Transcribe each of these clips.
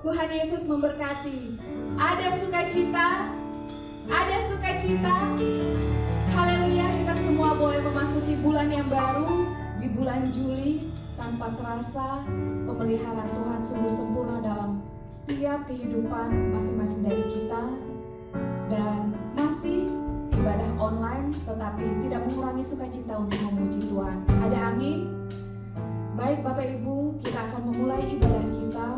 Tuhan Yesus memberkati. Ada sukacita, ada sukacita. Haleluya, kita semua boleh memasuki bulan yang baru. Di bulan Juli, tanpa terasa pemeliharaan Tuhan sungguh sempurna dalam setiap kehidupan masing-masing dari kita. Dan masih ibadah online, tetapi tidak mengurangi sukacita untuk memuji Tuhan. Ada amin? Baik Bapak Ibu, kita akan memulai ibadah kita.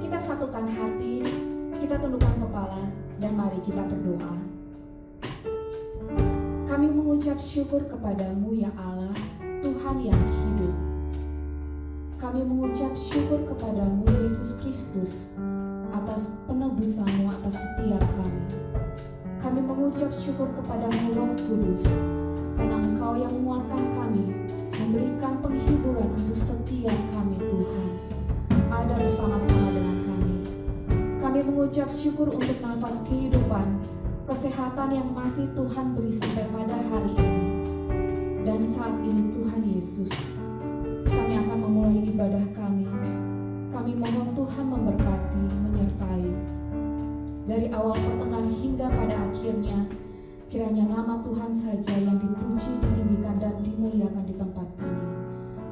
Kita satukan hati, kita tundukkan kepala, dan mari kita berdoa. Kami mengucap syukur kepadamu ya Allah, Tuhan yang hidup. Kami mengucap syukur kepadamu Yesus Kristus atas penebusanmu atas setiap kami. Kami mengucap syukur kepadamu Roh Kudus, karena Engkau yang menguatkan kami, memberikan penghiburan untuk setiap kami Tuhan. Ada bersama-sama dengan kami. Kami mengucap syukur untuk nafas kehidupan, kesehatan yang masih Tuhan beri sampai pada hari ini. Dan saat ini Tuhan Yesus, kami akan memulai ibadah kami. Kami mohon Tuhan memberkati, menyertai. Dari awal pertengahan hingga pada akhirnya, kiranya nama Tuhan saja yang dipuji, ditinggikan, dan dimuliakan di tempat ini.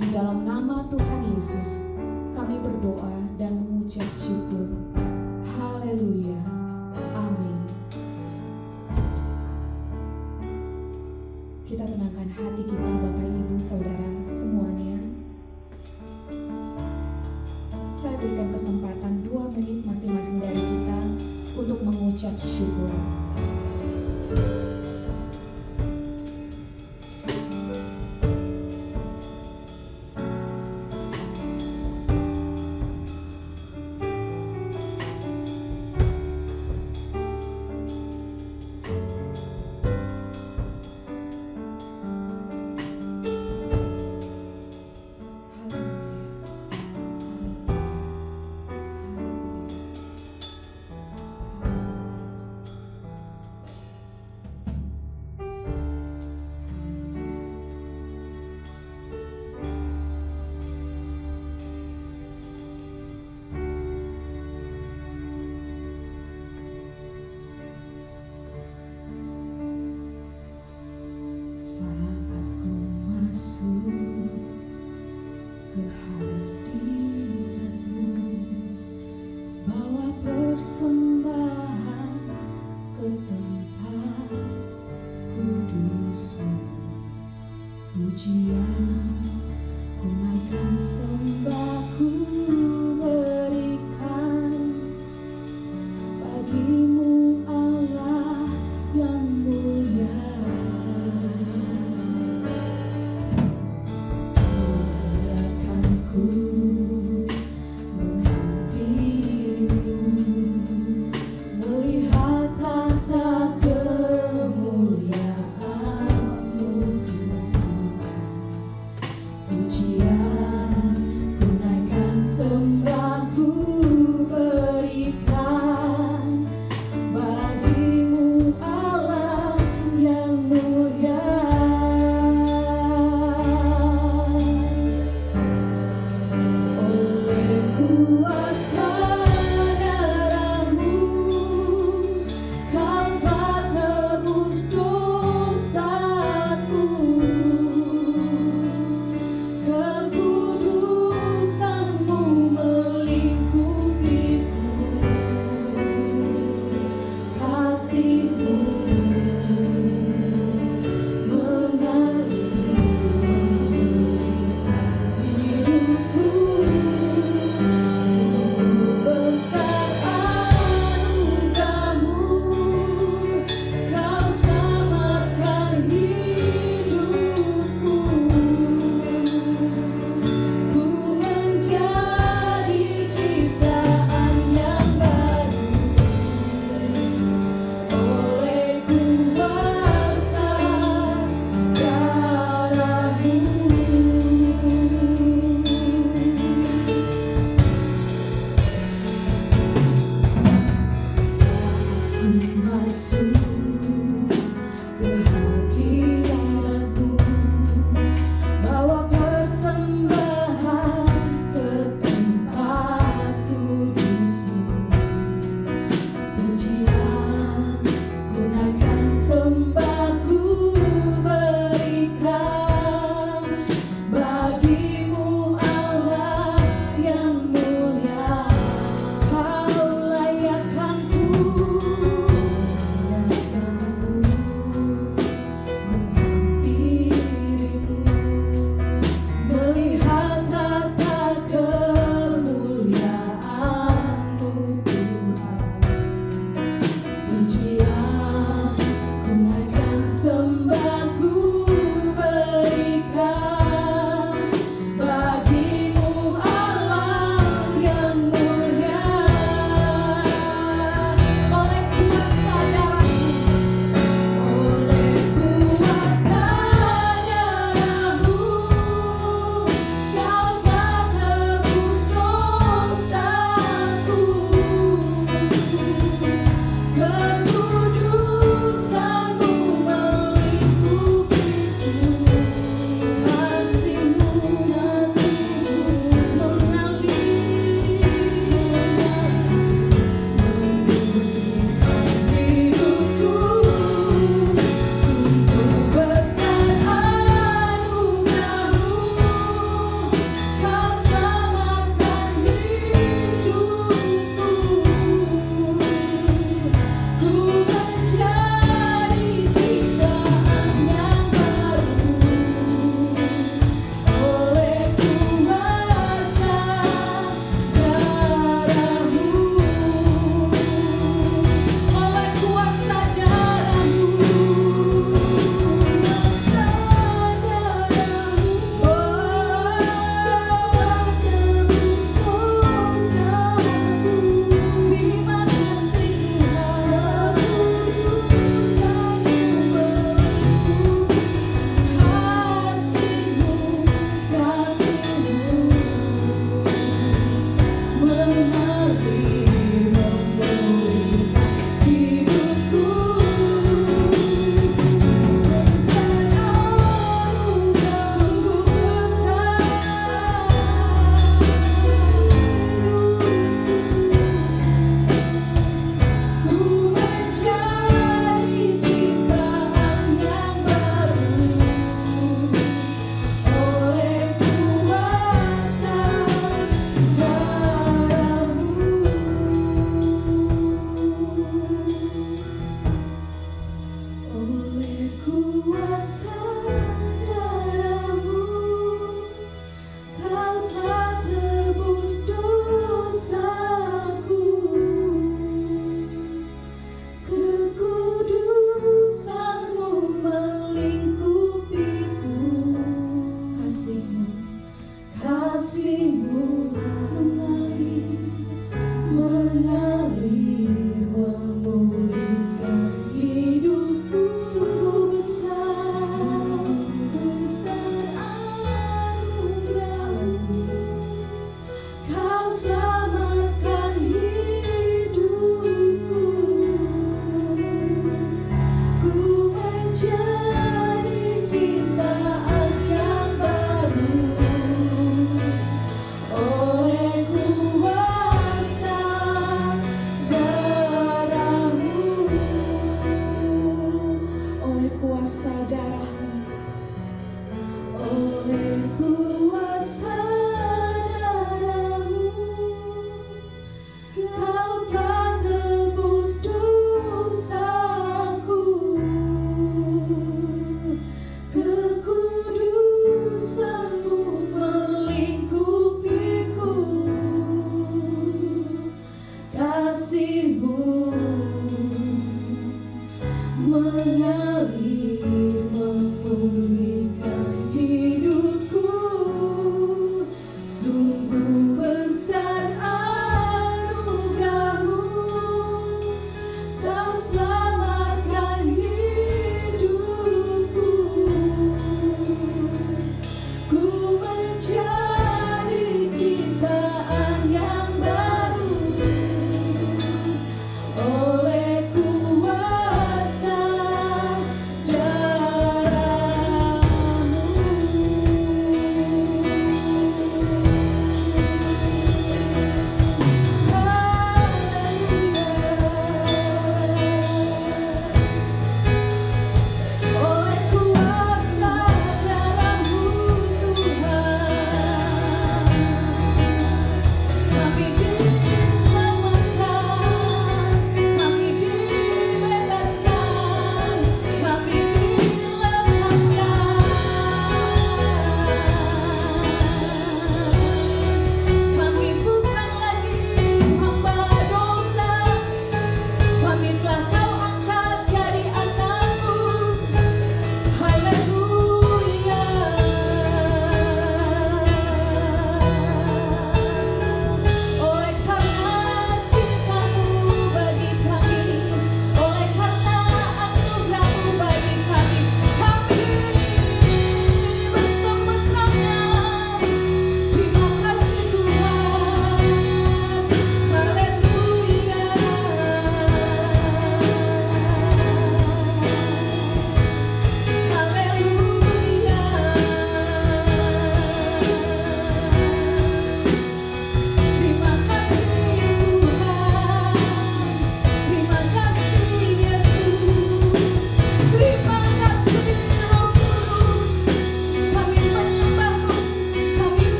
Di dalam nama Tuhan Yesus, kami berdoa dan mengucap syukur. Haleluya. Amin. Kita tenangkan hati kita Bapak Ibu Saudara semuanya. Saya berikan kesempatan 2 menit masing-masing dari kita untuk mengucap syukur. Oleh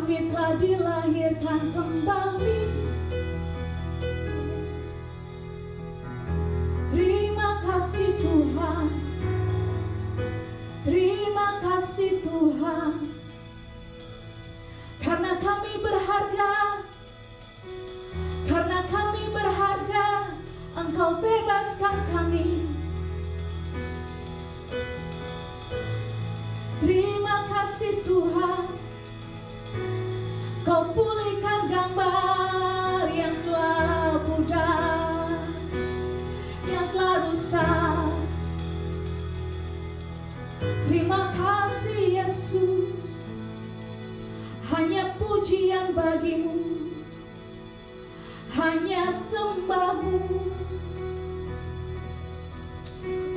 kami telah dilahirkan kembali. Terima kasih Tuhan, terima kasih Tuhan, karena kami berharga, karena kami berharga, Engkau bebaskan kami. Terima kasih Tuhan, Kau pulihkan gambar yang telah pudar, yang telah rusak. Terima kasih Yesus, hanya pujian bagimu. hanya sembahmu,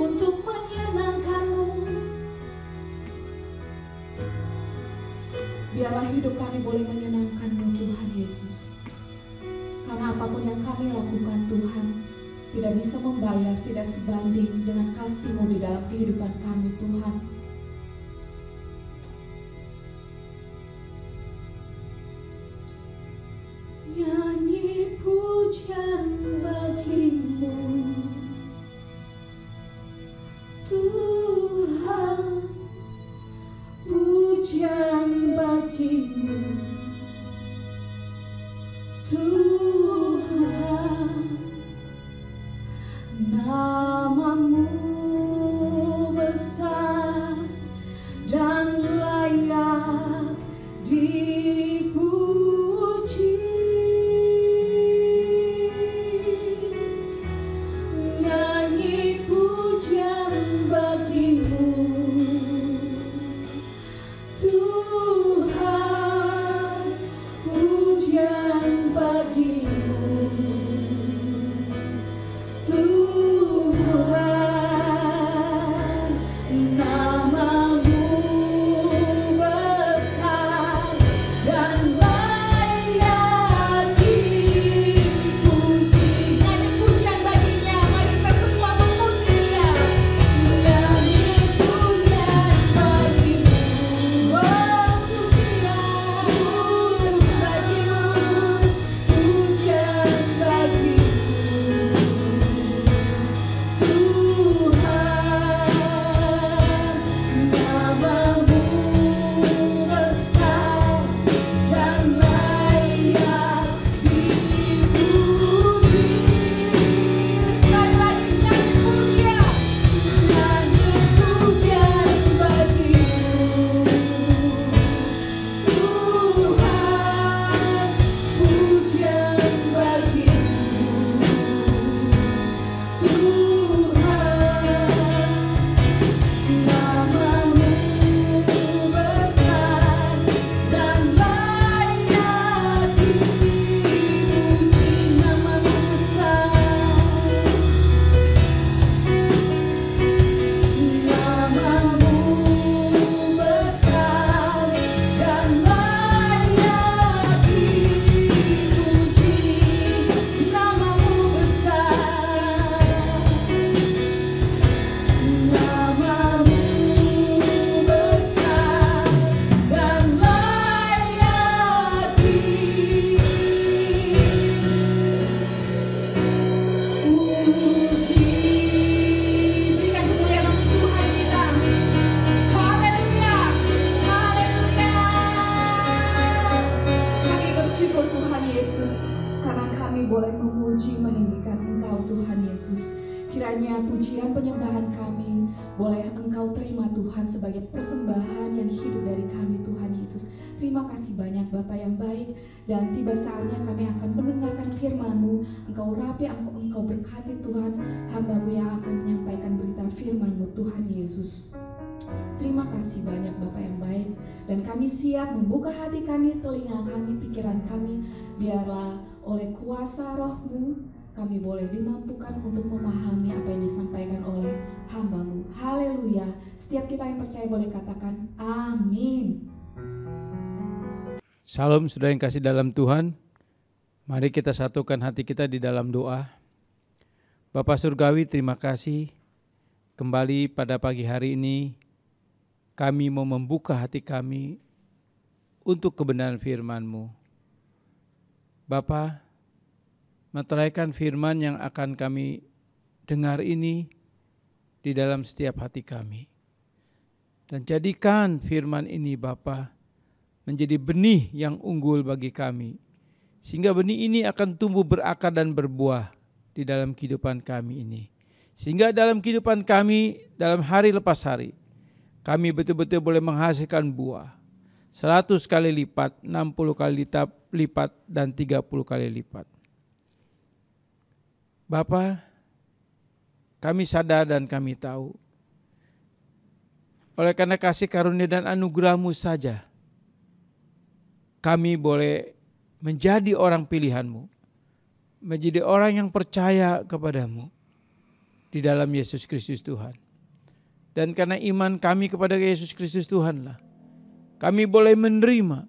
untuk menyenangkanmu. Biarlah hidup kami boleh menyenangkan-Mu Tuhan Yesus. Karena apapun yang kami lakukan Tuhan, tidak bisa membayar, tidak sebanding dengan kasih-Mu di dalam kehidupan kami Tuhan. Nyanyi pujian bagimu, Tuhan, pujian bagimu, Tuhan. Namamu besar dan layak dipuji. Nyanyi pujian bagimu, Tuhan, pujian bagimu, Tuhan. Namamu besar dan layak dipuji. Nyanyi pujian baginya, mari kita semua memuji Dia. Nyanyi pujian bagimu, oh pujian bagimu, pujian bagimu, Tuhan. Namamu besar dan layak dipuji. Sekali lagi nyanyi pujian bagimu, Tuhan, pujian bagimu, Tuhan. Namamu besar dan layak dipuji. Namamu besar, namamu besar dan layak dipuji. Namamu besar, namamu besar dan layak dipuji. Berikan kemuliaan untuk Tuhan kita. Haleluya, haleluya. Kami bersyukur Tuhan Yesus, karena kami boleh memuji meninggikan Engkau Tuhan Yesus. Kiranya pujian penyembahan kami boleh Engkau terima Tuhan sebagai persembahan yang hidup dari kami Tuhan Yesus. Terima kasih banyak Bapa yang baik, dan tiba saatnya kami akan mendengarkan firman-Mu. Engkau rapi, Engkau berkati Tuhan hamba-Mu yang akan menyampaikan berita firman-Mu Tuhan Yesus. Terima kasih banyak Bapa yang baik, dan kami siap membuka hati kami, telinga kami, pikiran kami. Biarlah oleh kuasa Roh-Mu kami boleh dimampukan untuk memahami apa yang disampaikan oleh hamba-Mu. Haleluya. Setiap kita yang percaya boleh katakan amin. Salam saudara yang kasih dalam Tuhan. Mari kita satukan hati kita di dalam doa. Bapa Surgawi, terima kasih. Kembali pada pagi hari ini kami mau membuka hati kami untuk kebenaran firman-Mu. Bapa, meteraikan firman yang akan kami dengar ini di dalam setiap hati kami. Dan jadikan firman ini Bapa menjadi benih yang unggul bagi kami. Sehingga benih ini akan tumbuh berakar dan berbuah di dalam kehidupan kami ini. Sehingga dalam kehidupan kami, dalam hari lepas hari, kami betul-betul boleh menghasilkan buah 100 kali lipat, 60 kali lipat, dan 30 kali lipat. Bapa, kami sadar dan kami tahu, oleh karena kasih karunia dan anugerah-Mu saja, kami boleh menjadi orang pilihan-Mu. menjadi orang yang percaya kepadamu di dalam Yesus Kristus Tuhan. Dan karena iman kami kepada Yesus Kristus Tuhanlah, kami boleh menerima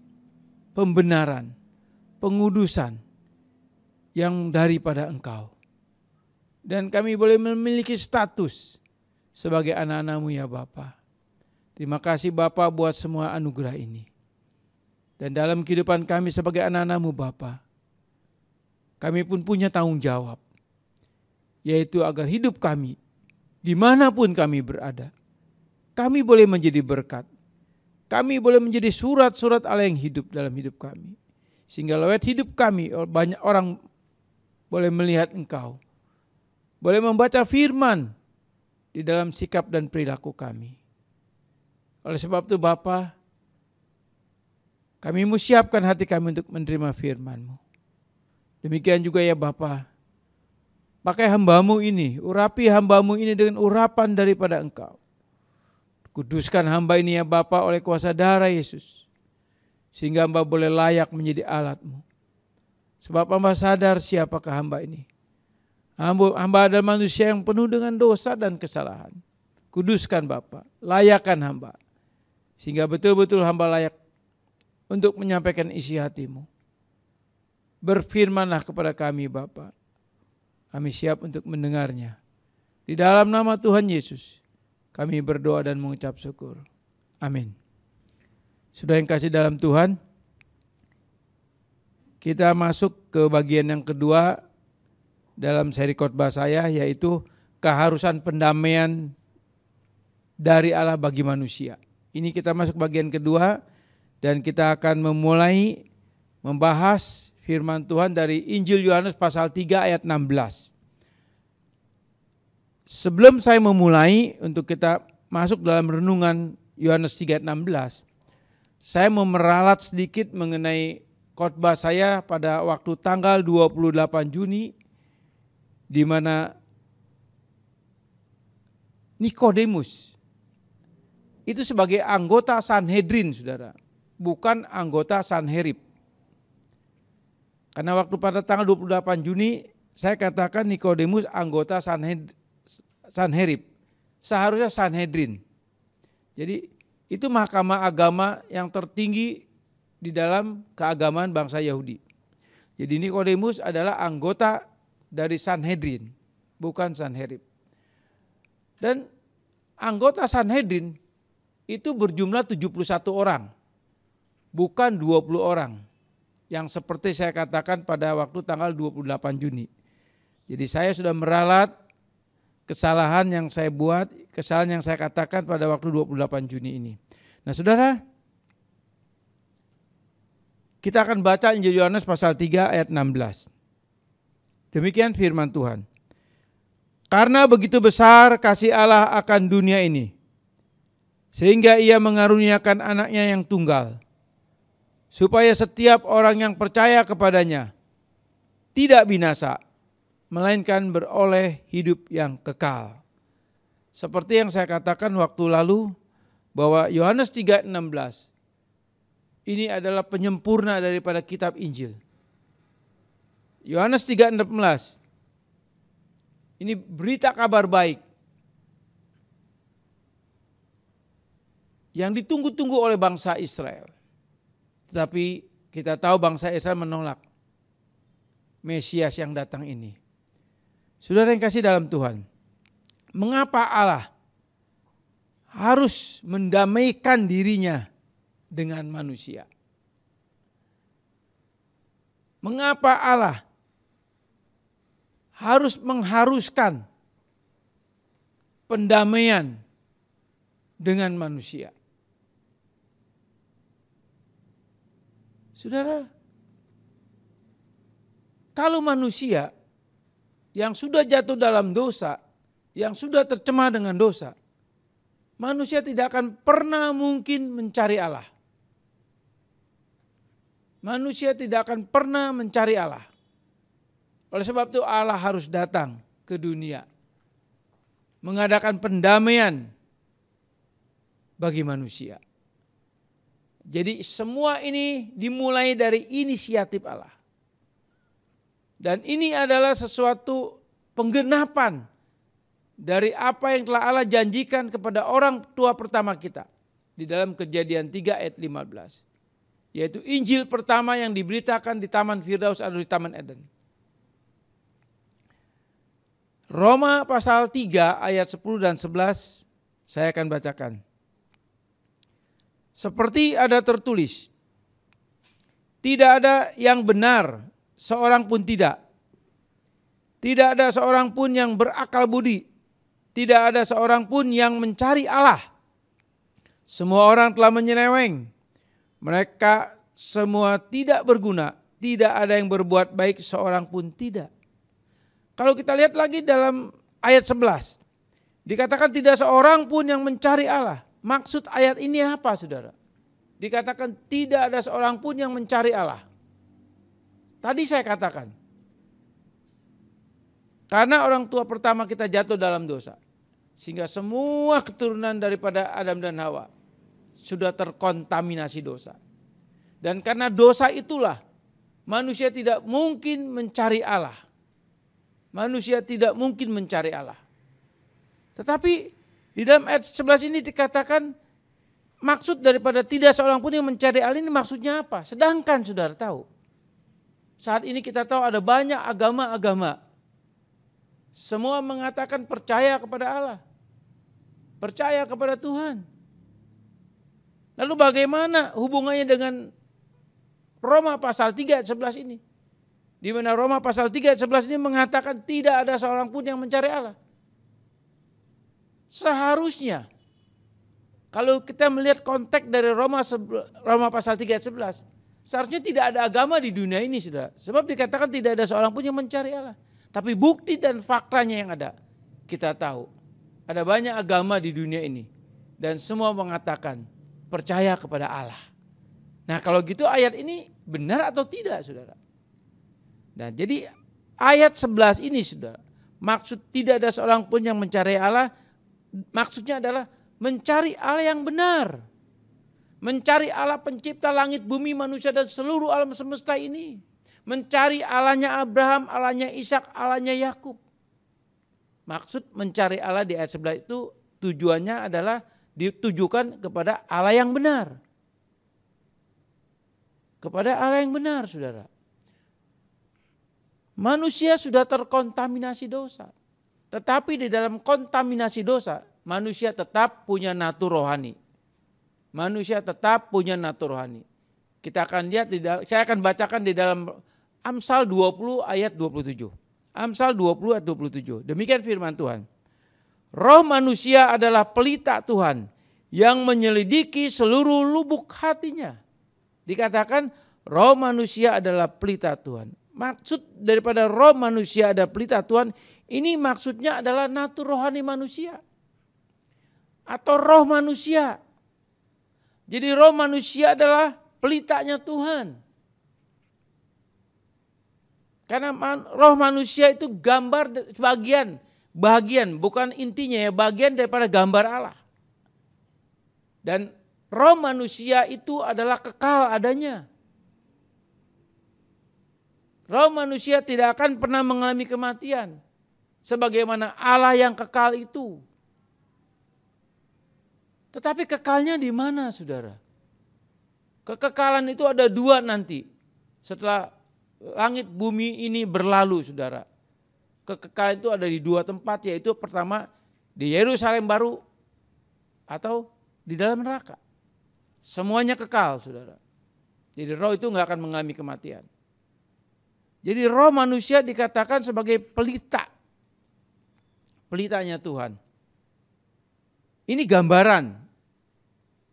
pembenaran, pengudusan yang daripada Engkau. Dan kami boleh memiliki status sebagai anak-anak-Mu ya Bapa. Terima kasih Bapa buat semua anugerah ini. Dan dalam kehidupan kami sebagai anak-anak-Mu Bapa, kami pun punya tanggung jawab, yaitu agar hidup kami, dimanapun kami berada, kami boleh menjadi berkat. Kami boleh menjadi surat-surat Allah yang hidup dalam hidup kami. Sehingga lewat hidup kami, banyak orang boleh melihat Engkau. Boleh membaca firman di dalam sikap dan perilaku kami. Oleh sebab itu Bapa, kami mau siapkan hati kami untuk menerima firman-Mu. Demikian juga ya Bapa, pakai hamba-Mu ini, urapi hamba-Mu ini dengan urapan daripada Engkau. Kuduskan hamba ini ya Bapa oleh kuasa darah Yesus, sehingga hamba boleh layak menjadi alat-Mu. Sebab hamba sadar siapakah hamba ini. Hamba adalah manusia yang penuh dengan dosa dan kesalahan. Kuduskan Bapa, layakkan hamba, sehingga betul-betul hamba layak untuk menyampaikan isi hati-Mu. Berfirmanlah kepada kami Bapa. Kami siap untuk mendengarnya. Di dalam nama Tuhan Yesus, kami berdoa dan mengucap syukur. Amin. Sudah yang kasih dalam Tuhan, kita masuk ke bagian yang kedua dalam seri khotbah saya, yaitu keharusan pendamaian dari Allah bagi manusia. Ini kita masuk bagian kedua dan kita akan memulai membahas firman Tuhan dari Injil Yohanes pasal 3 ayat 16. Sebelum saya memulai untuk kita masuk dalam renungan Yohanes 3 ayat 16, saya mau meralat sedikit mengenai khotbah saya pada waktu tanggal 28 Juni di mana Nikodemus itu sebagai anggota Sanhedrin, Saudara, bukan anggota Sanherib. Karena waktu pada tanggal 28 Juni saya katakan Nikodemus anggota Sanherib, seharusnya Sanhedrin. Jadi itu mahkamah agama yang tertinggi di dalam keagamaan bangsa Yahudi. Jadi Nikodemus adalah anggota dari Sanhedrin, bukan Sanherib. Dan anggota Sanhedrin itu berjumlah 71 orang, bukan 20 orang. Yang seperti saya katakan pada waktu tanggal 28 Juni. Jadi saya sudah meralat kesalahan yang saya buat, kesalahan yang saya katakan pada waktu 28 Juni ini. Nah Saudara, kita akan baca Injil Yohanes pasal 3 ayat 16. Demikian firman Tuhan. Karena begitu besar kasih Allah akan dunia ini, sehingga Ia mengaruniakan anaknya yang tunggal, supaya setiap orang yang percaya kepadanya tidak binasa, melainkan beroleh hidup yang kekal. Seperti yang saya katakan waktu lalu, bahwa Yohanes 3:16 ini adalah penyempurna daripada kitab Injil. Yohanes 3:16 ini berita kabar baik yang ditunggu-tunggu oleh bangsa Israel. Tetapi kita tahu bangsa Israel menolak Mesias yang datang ini. Saudara yang kasih dalam Tuhan, mengapa Allah harus mendamaikan dirinya dengan manusia? Mengapa Allah harus mengharuskan pendamaian dengan manusia? Saudara, kalau manusia yang sudah jatuh dalam dosa, yang sudah tercemar dengan dosa, manusia tidak akan pernah mungkin mencari Allah. Manusia tidak akan pernah mencari Allah. Oleh sebab itu Allah harus datang ke dunia, mengadakan pendamaian bagi manusia. Jadi semua ini dimulai dari inisiatif Allah. Dan ini adalah sesuatu penggenapan dari apa yang telah Allah janjikan kepada orang tua pertama kita di dalam Kejadian 3 ayat 15. Yaitu Injil pertama yang diberitakan di Taman Firdaus atau di Taman Eden. Roma pasal 3 ayat 10 dan 11 saya akan bacakan. Seperti ada tertulis, tidak ada yang benar, seorang pun tidak. Tidak ada seorang pun yang berakal budi. Tidak ada seorang pun yang mencari Allah. Semua orang telah menyeleweng. Mereka semua tidak berguna. Tidak ada yang berbuat baik, seorang pun tidak. Kalau kita lihat lagi dalam ayat 11. Dikatakan tidak seorang pun yang mencari Allah. Maksud ayat ini apa, saudara? Dikatakan tidak ada seorang pun yang mencari Allah. Tadi saya katakan, karena orang tua pertama kita jatuh dalam dosa, sehingga semua keturunan daripada Adam dan Hawa sudah terkontaminasi dosa. Dan karena dosa itulah manusia tidak mungkin mencari Allah. Manusia tidak mungkin mencari Allah. Tetapi di dalam ayat 11 ini dikatakan maksud daripada tidak seorang pun yang mencari Allah ini maksudnya apa? Sedangkan saudara tahu, saat ini kita tahu ada banyak agama-agama. Semua mengatakan percaya kepada Allah. Percaya kepada Tuhan. Lalu bagaimana hubungannya dengan Roma pasal 3 ayat 11 ini? Di mana Roma pasal 3 ayat 11 ini mengatakan tidak ada seorang pun yang mencari Allah. Seharusnya kalau kita melihat konteks dari Roma pasal 3 ayat 11, seharusnya tidak ada agama di dunia ini, saudara. Sebab dikatakan tidak ada seorang pun yang mencari Allah. Tapi bukti dan faktanya yang ada, kita tahu. Ada banyak agama di dunia ini. Dan semua mengatakan percaya kepada Allah. Nah kalau gitu ayat ini benar atau tidak, saudara? Nah jadi ayat 11 ini, saudara, maksud tidak ada seorang pun yang mencari Allah, maksudnya adalah mencari Allah yang benar. Mencari Allah pencipta langit, bumi, manusia dan seluruh alam semesta ini. Mencari Allahnya Abraham, Allahnya Ishak, Allahnya Yakub. Maksud mencari Allah di ayat 11 itu tujuannya adalah ditujukan kepada Allah yang benar. Kepada Allah yang benar, saudara. Manusia sudah terkontaminasi dosa. Tetapi di dalam kontaminasi dosa, manusia tetap punya natur rohani. Manusia tetap punya natur rohani. Kita akan lihat, saya akan bacakan di dalam Amsal 20 ayat 27. Amsal 20 ayat 27. Demikian firman Tuhan. Roh manusia adalah pelita Tuhan yang menyelidiki seluruh lubuk hatinya. Dikatakan roh manusia adalah pelita Tuhan. Maksud daripada roh manusia adalah pelita Tuhan, ini maksudnya adalah natur rohani manusia. Atau roh manusia. Jadi roh manusia adalah pelitanya Tuhan. Karena roh manusia itu gambar bagian, bukan intinya ya, bagian daripada gambar Allah. Dan roh manusia itu adalah kekal adanya. Roh manusia tidak akan pernah mengalami kematian. Sebagaimana Allah yang kekal itu. Tetapi kekalnya di mana, saudara? Kekekalan itu ada dua nanti. Setelah langit bumi ini berlalu, saudara. Kekekalan itu ada di dua tempat, yaitu pertama di Yerusalem baru atau di dalam neraka. Semuanya kekal, saudara. Jadi roh itu nggak akan mengalami kematian. Jadi roh manusia dikatakan sebagai pelita. Pelitanya Tuhan. Ini gambaran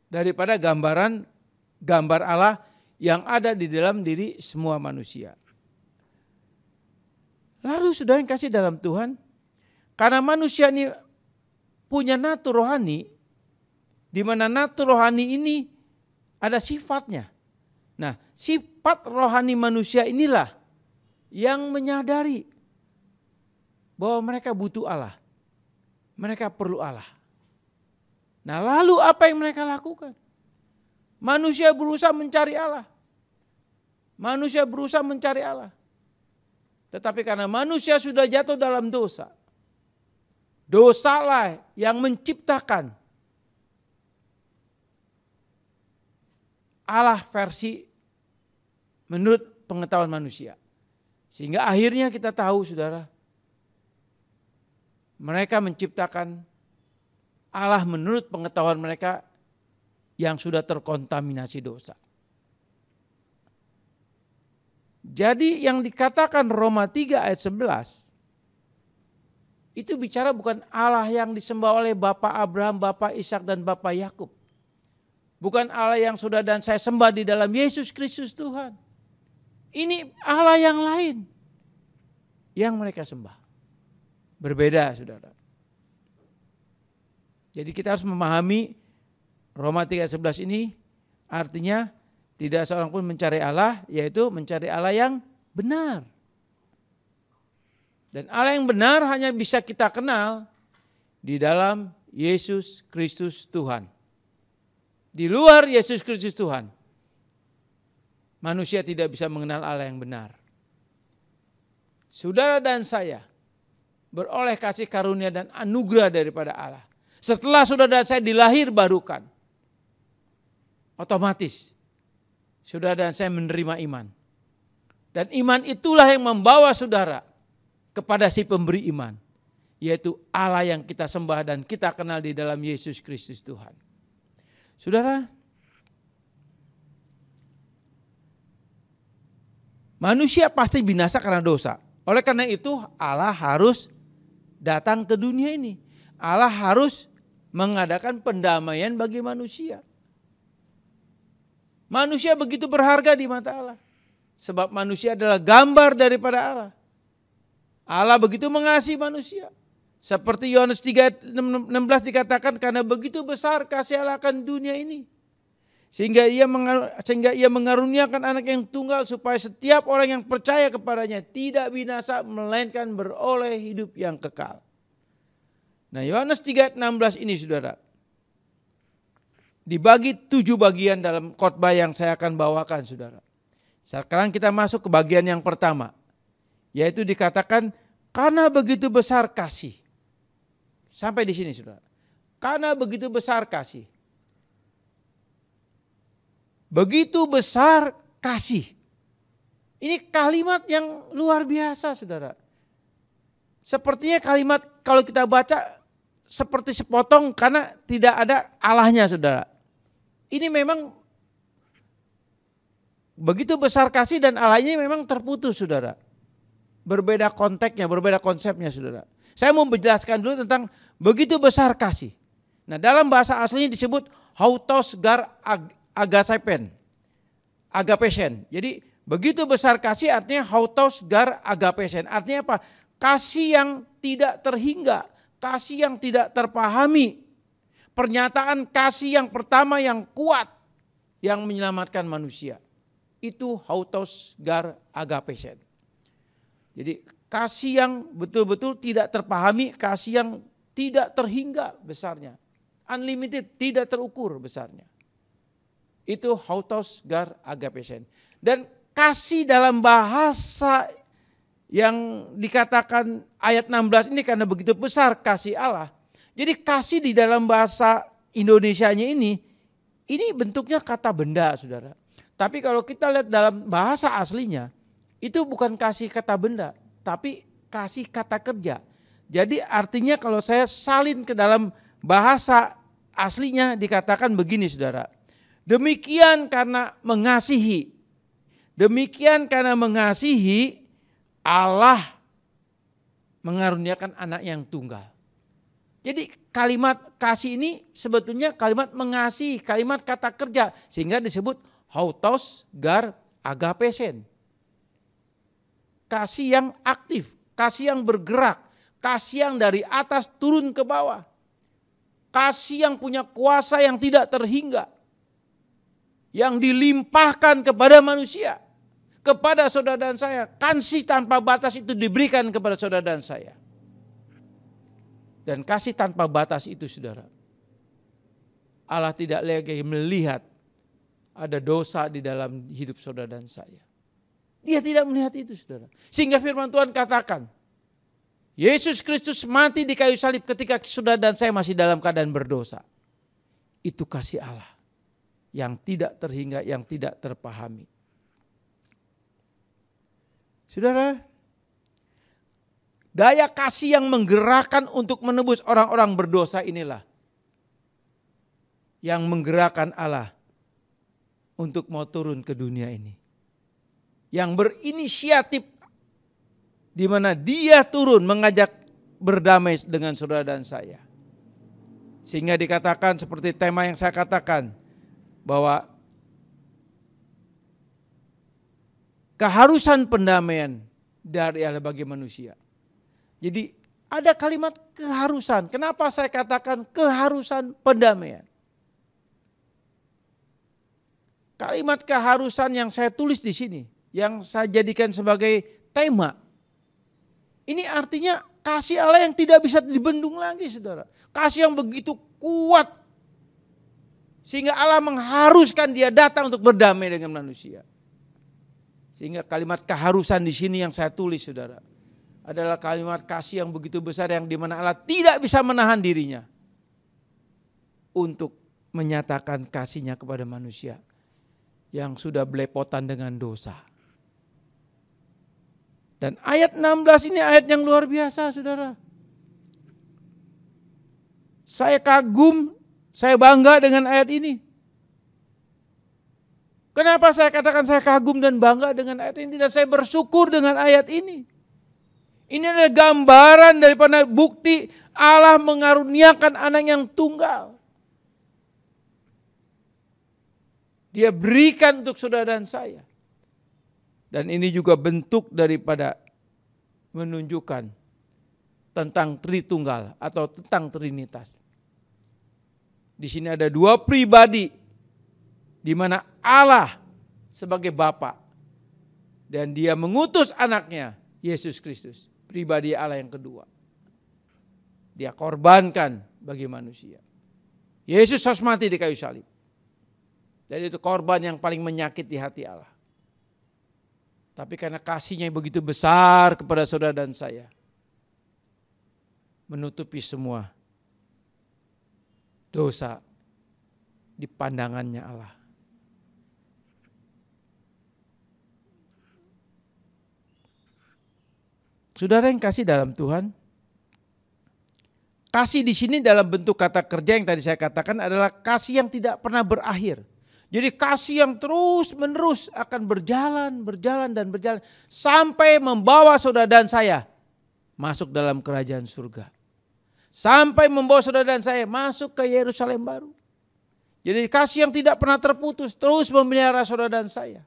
daripada gambar Allah yang ada di dalam diri semua manusia. Lalu saudara yang kasih dalam Tuhan, karena manusia ini punya natur rohani, di mana natur rohani ini ada sifatnya. Nah, sifat rohani manusia inilah yang menyadari bahwa mereka butuh Allah. Mereka perlu Allah. Nah, lalu apa yang mereka lakukan? Manusia berusaha mencari Allah. Manusia berusaha mencari Allah. Tetapi karena manusia sudah jatuh dalam dosa, dosalah yang menciptakan Allah versi menurut pengetahuan manusia. Sehingga akhirnya kita tahu, saudara, mereka menciptakan Allah menurut pengetahuan mereka yang sudah terkontaminasi dosa. Jadi yang dikatakan Roma 3 ayat 11, itu bicara bukan Allah yang disembah oleh Bapak Abraham, Bapak Ishak dan Bapak Yakub. Bukan Allah yang saudara dan saya sembah di dalam Yesus Kristus Tuhan. Ini Allah yang lain yang mereka sembah. Berbeda, saudara. Jadi kita harus memahami Roma 3 ayat 11 ini artinya tidak seorang pun mencari Allah, yaitu mencari Allah yang benar. Dan Allah yang benar hanya bisa kita kenal di dalam Yesus Kristus Tuhan. Di luar Yesus Kristus Tuhan, manusia tidak bisa mengenal Allah yang benar. Saudara dan saya beroleh kasih karunia dan anugerah daripada Allah. Setelah saudara dan saya dilahir barukan, otomatis saudara dan saya menerima iman. Dan iman itulah yang membawa saudara kepada si pemberi iman, yaitu Allah yang kita sembah dan kita kenal di dalam Yesus Kristus Tuhan. Saudara, manusia pasti binasa karena dosa. Oleh karena itu Allah harus datang ke dunia ini. Allah harus mengadakan pendamaian bagi manusia. Manusia begitu berharga di mata Allah. Sebab manusia adalah gambar daripada Allah. Allah begitu mengasihi manusia. Seperti Yohanes 3:16 dikatakan, karena begitu besar kasih Allah akan dunia ini. Sehingga ia mengaruniakan anak yang tunggal supaya setiap orang yang percaya kepadanya tidak binasa melainkan beroleh hidup yang kekal. Nah, Yohanes 3:16 ini saudara dibagi 7 bagian dalam khotbah yang saya akan bawakan saudara. Sekarang kita masuk ke bagian yang pertama, yaitu dikatakan karena begitu besar kasih. Sampai di sini saudara. Karena begitu besar kasih. Begitu besar kasih. Ini kalimat yang luar biasa saudara. Sepertinya kalimat kalau kita baca seperti sepotong karena tidak ada Allahnya saudara. Ini memang begitu besar kasih dan Allah ini memang terputus saudara. Berbeda konteksnya, berbeda konsepnya saudara. Saya mau menjelaskan dulu tentang begitu besar kasih. Nah, dalam bahasa aslinya disebut hautos gar agapesen. Jadi begitu besar kasih artinya hautos gar agapesen. Artinya apa? Kasih yang tidak terhingga, kasih yang tidak terpahami. Pernyataan kasih yang pertama yang kuat yang menyelamatkan manusia. Itu hautos gar agapesen. Jadi kasih yang betul-betul tidak terpahami, kasih yang tidak terhingga besarnya. Unlimited, tidak terukur besarnya. Itu hautos gar agapesen. Dan kasih dalam bahasa yang dikatakan ayat 16 ini karena begitu besar kasih Allah. Jadi kasih di dalam bahasa Indonesianya ini bentuknya kata benda saudara. Tapi kalau kita lihat dalam bahasa aslinya, itu bukan kasih kata benda, tapi kasih kata kerja. Jadi artinya kalau saya salin ke dalam bahasa aslinya dikatakan begini saudara. Demikian karena mengasihi. Demikian karena mengasihi Allah mengaruniakan anak yang tunggal. Jadi kalimat kasih ini sebetulnya kalimat mengasihi, kalimat kata kerja. Sehingga disebut hautos gar agapesen. Kasih yang aktif, kasih yang bergerak, kasih yang dari atas turun ke bawah. Kasih yang punya kuasa yang tidak terhingga. Yang dilimpahkan kepada manusia. Kepada saudara dan saya. Kasih tanpa batas itu diberikan kepada saudara dan saya. Dan kasih tanpa batas itu saudara. Allah tidak lagi melihat ada dosa di dalam hidup saudara dan saya. Dia tidak melihat itu, saudara. Sehingga firman Tuhan katakan, Yesus Kristus mati di kayu salib ketika saudara dan saya masih dalam keadaan berdosa. Itu kasih Allah yang tidak terhingga, yang tidak terpahami. Saudara, daya kasih yang menggerakkan untuk menebus orang-orang berdosa inilah yang menggerakkan Allah untuk mau turun ke dunia ini. Yang berinisiatif di mana dia turun mengajak berdamai dengan saudara dan saya. Sehingga dikatakan seperti tema yang saya katakan bahwa keharusan pendamaian dari Allah bagi manusia. Jadi ada kalimat keharusan. Kenapa saya katakan keharusan pendamaian? Kalimat keharusan yang saya tulis di sini, yang saya jadikan sebagai tema. Ini artinya kasih Allah yang tidak bisa dibendung lagi, saudara. Kasih yang begitu kuat. Sehingga Allah mengharuskan dia datang untuk berdamai dengan manusia. Sehingga kalimat keharusan di sini yang saya tulis, saudara, adalah kalimat kasih yang begitu besar yang dimana Allah tidak bisa menahan dirinya untuk menyatakan kasihnya kepada manusia yang sudah belepotan dengan dosa. Dan ayat 16 ini ayat yang luar biasa, saudara. Saya kagum, saya bangga dengan ayat ini. Kenapa saya katakan saya kagum dan bangga dengan ayat ini dan saya bersyukur dengan ayat ini? Ini adalah gambaran daripada bukti Allah mengaruniakan anak yang tunggal. Dia berikan untuk saudara dan saya. Dan ini juga bentuk daripada menunjukkan tentang Tritunggal atau tentang Trinitas. Di sini ada dua pribadi di mana Allah sebagai Bapa dan dia mengutus anaknya Yesus Kristus, pribadi Allah yang kedua. Dia korbankan bagi manusia. Yesus harus mati di kayu salib. Jadi itu korban yang paling menyakiti hati Allah. Tapi karena kasihnya yang begitu besar kepada saudara dan saya, menutupi semua dosa di pandangannya Allah. Saudara yang kasih dalam Tuhan, kasih di sini dalam bentuk kata kerja yang tadi saya katakan adalah kasih yang tidak pernah berakhir. Jadi kasih yang terus menerus akan berjalan sampai membawa saudara dan saya masuk dalam kerajaan surga. Sampai membawa saudara dan saya masuk ke Yerusalem baru. Jadi kasih yang tidak pernah terputus terus memelihara saudara dan saya.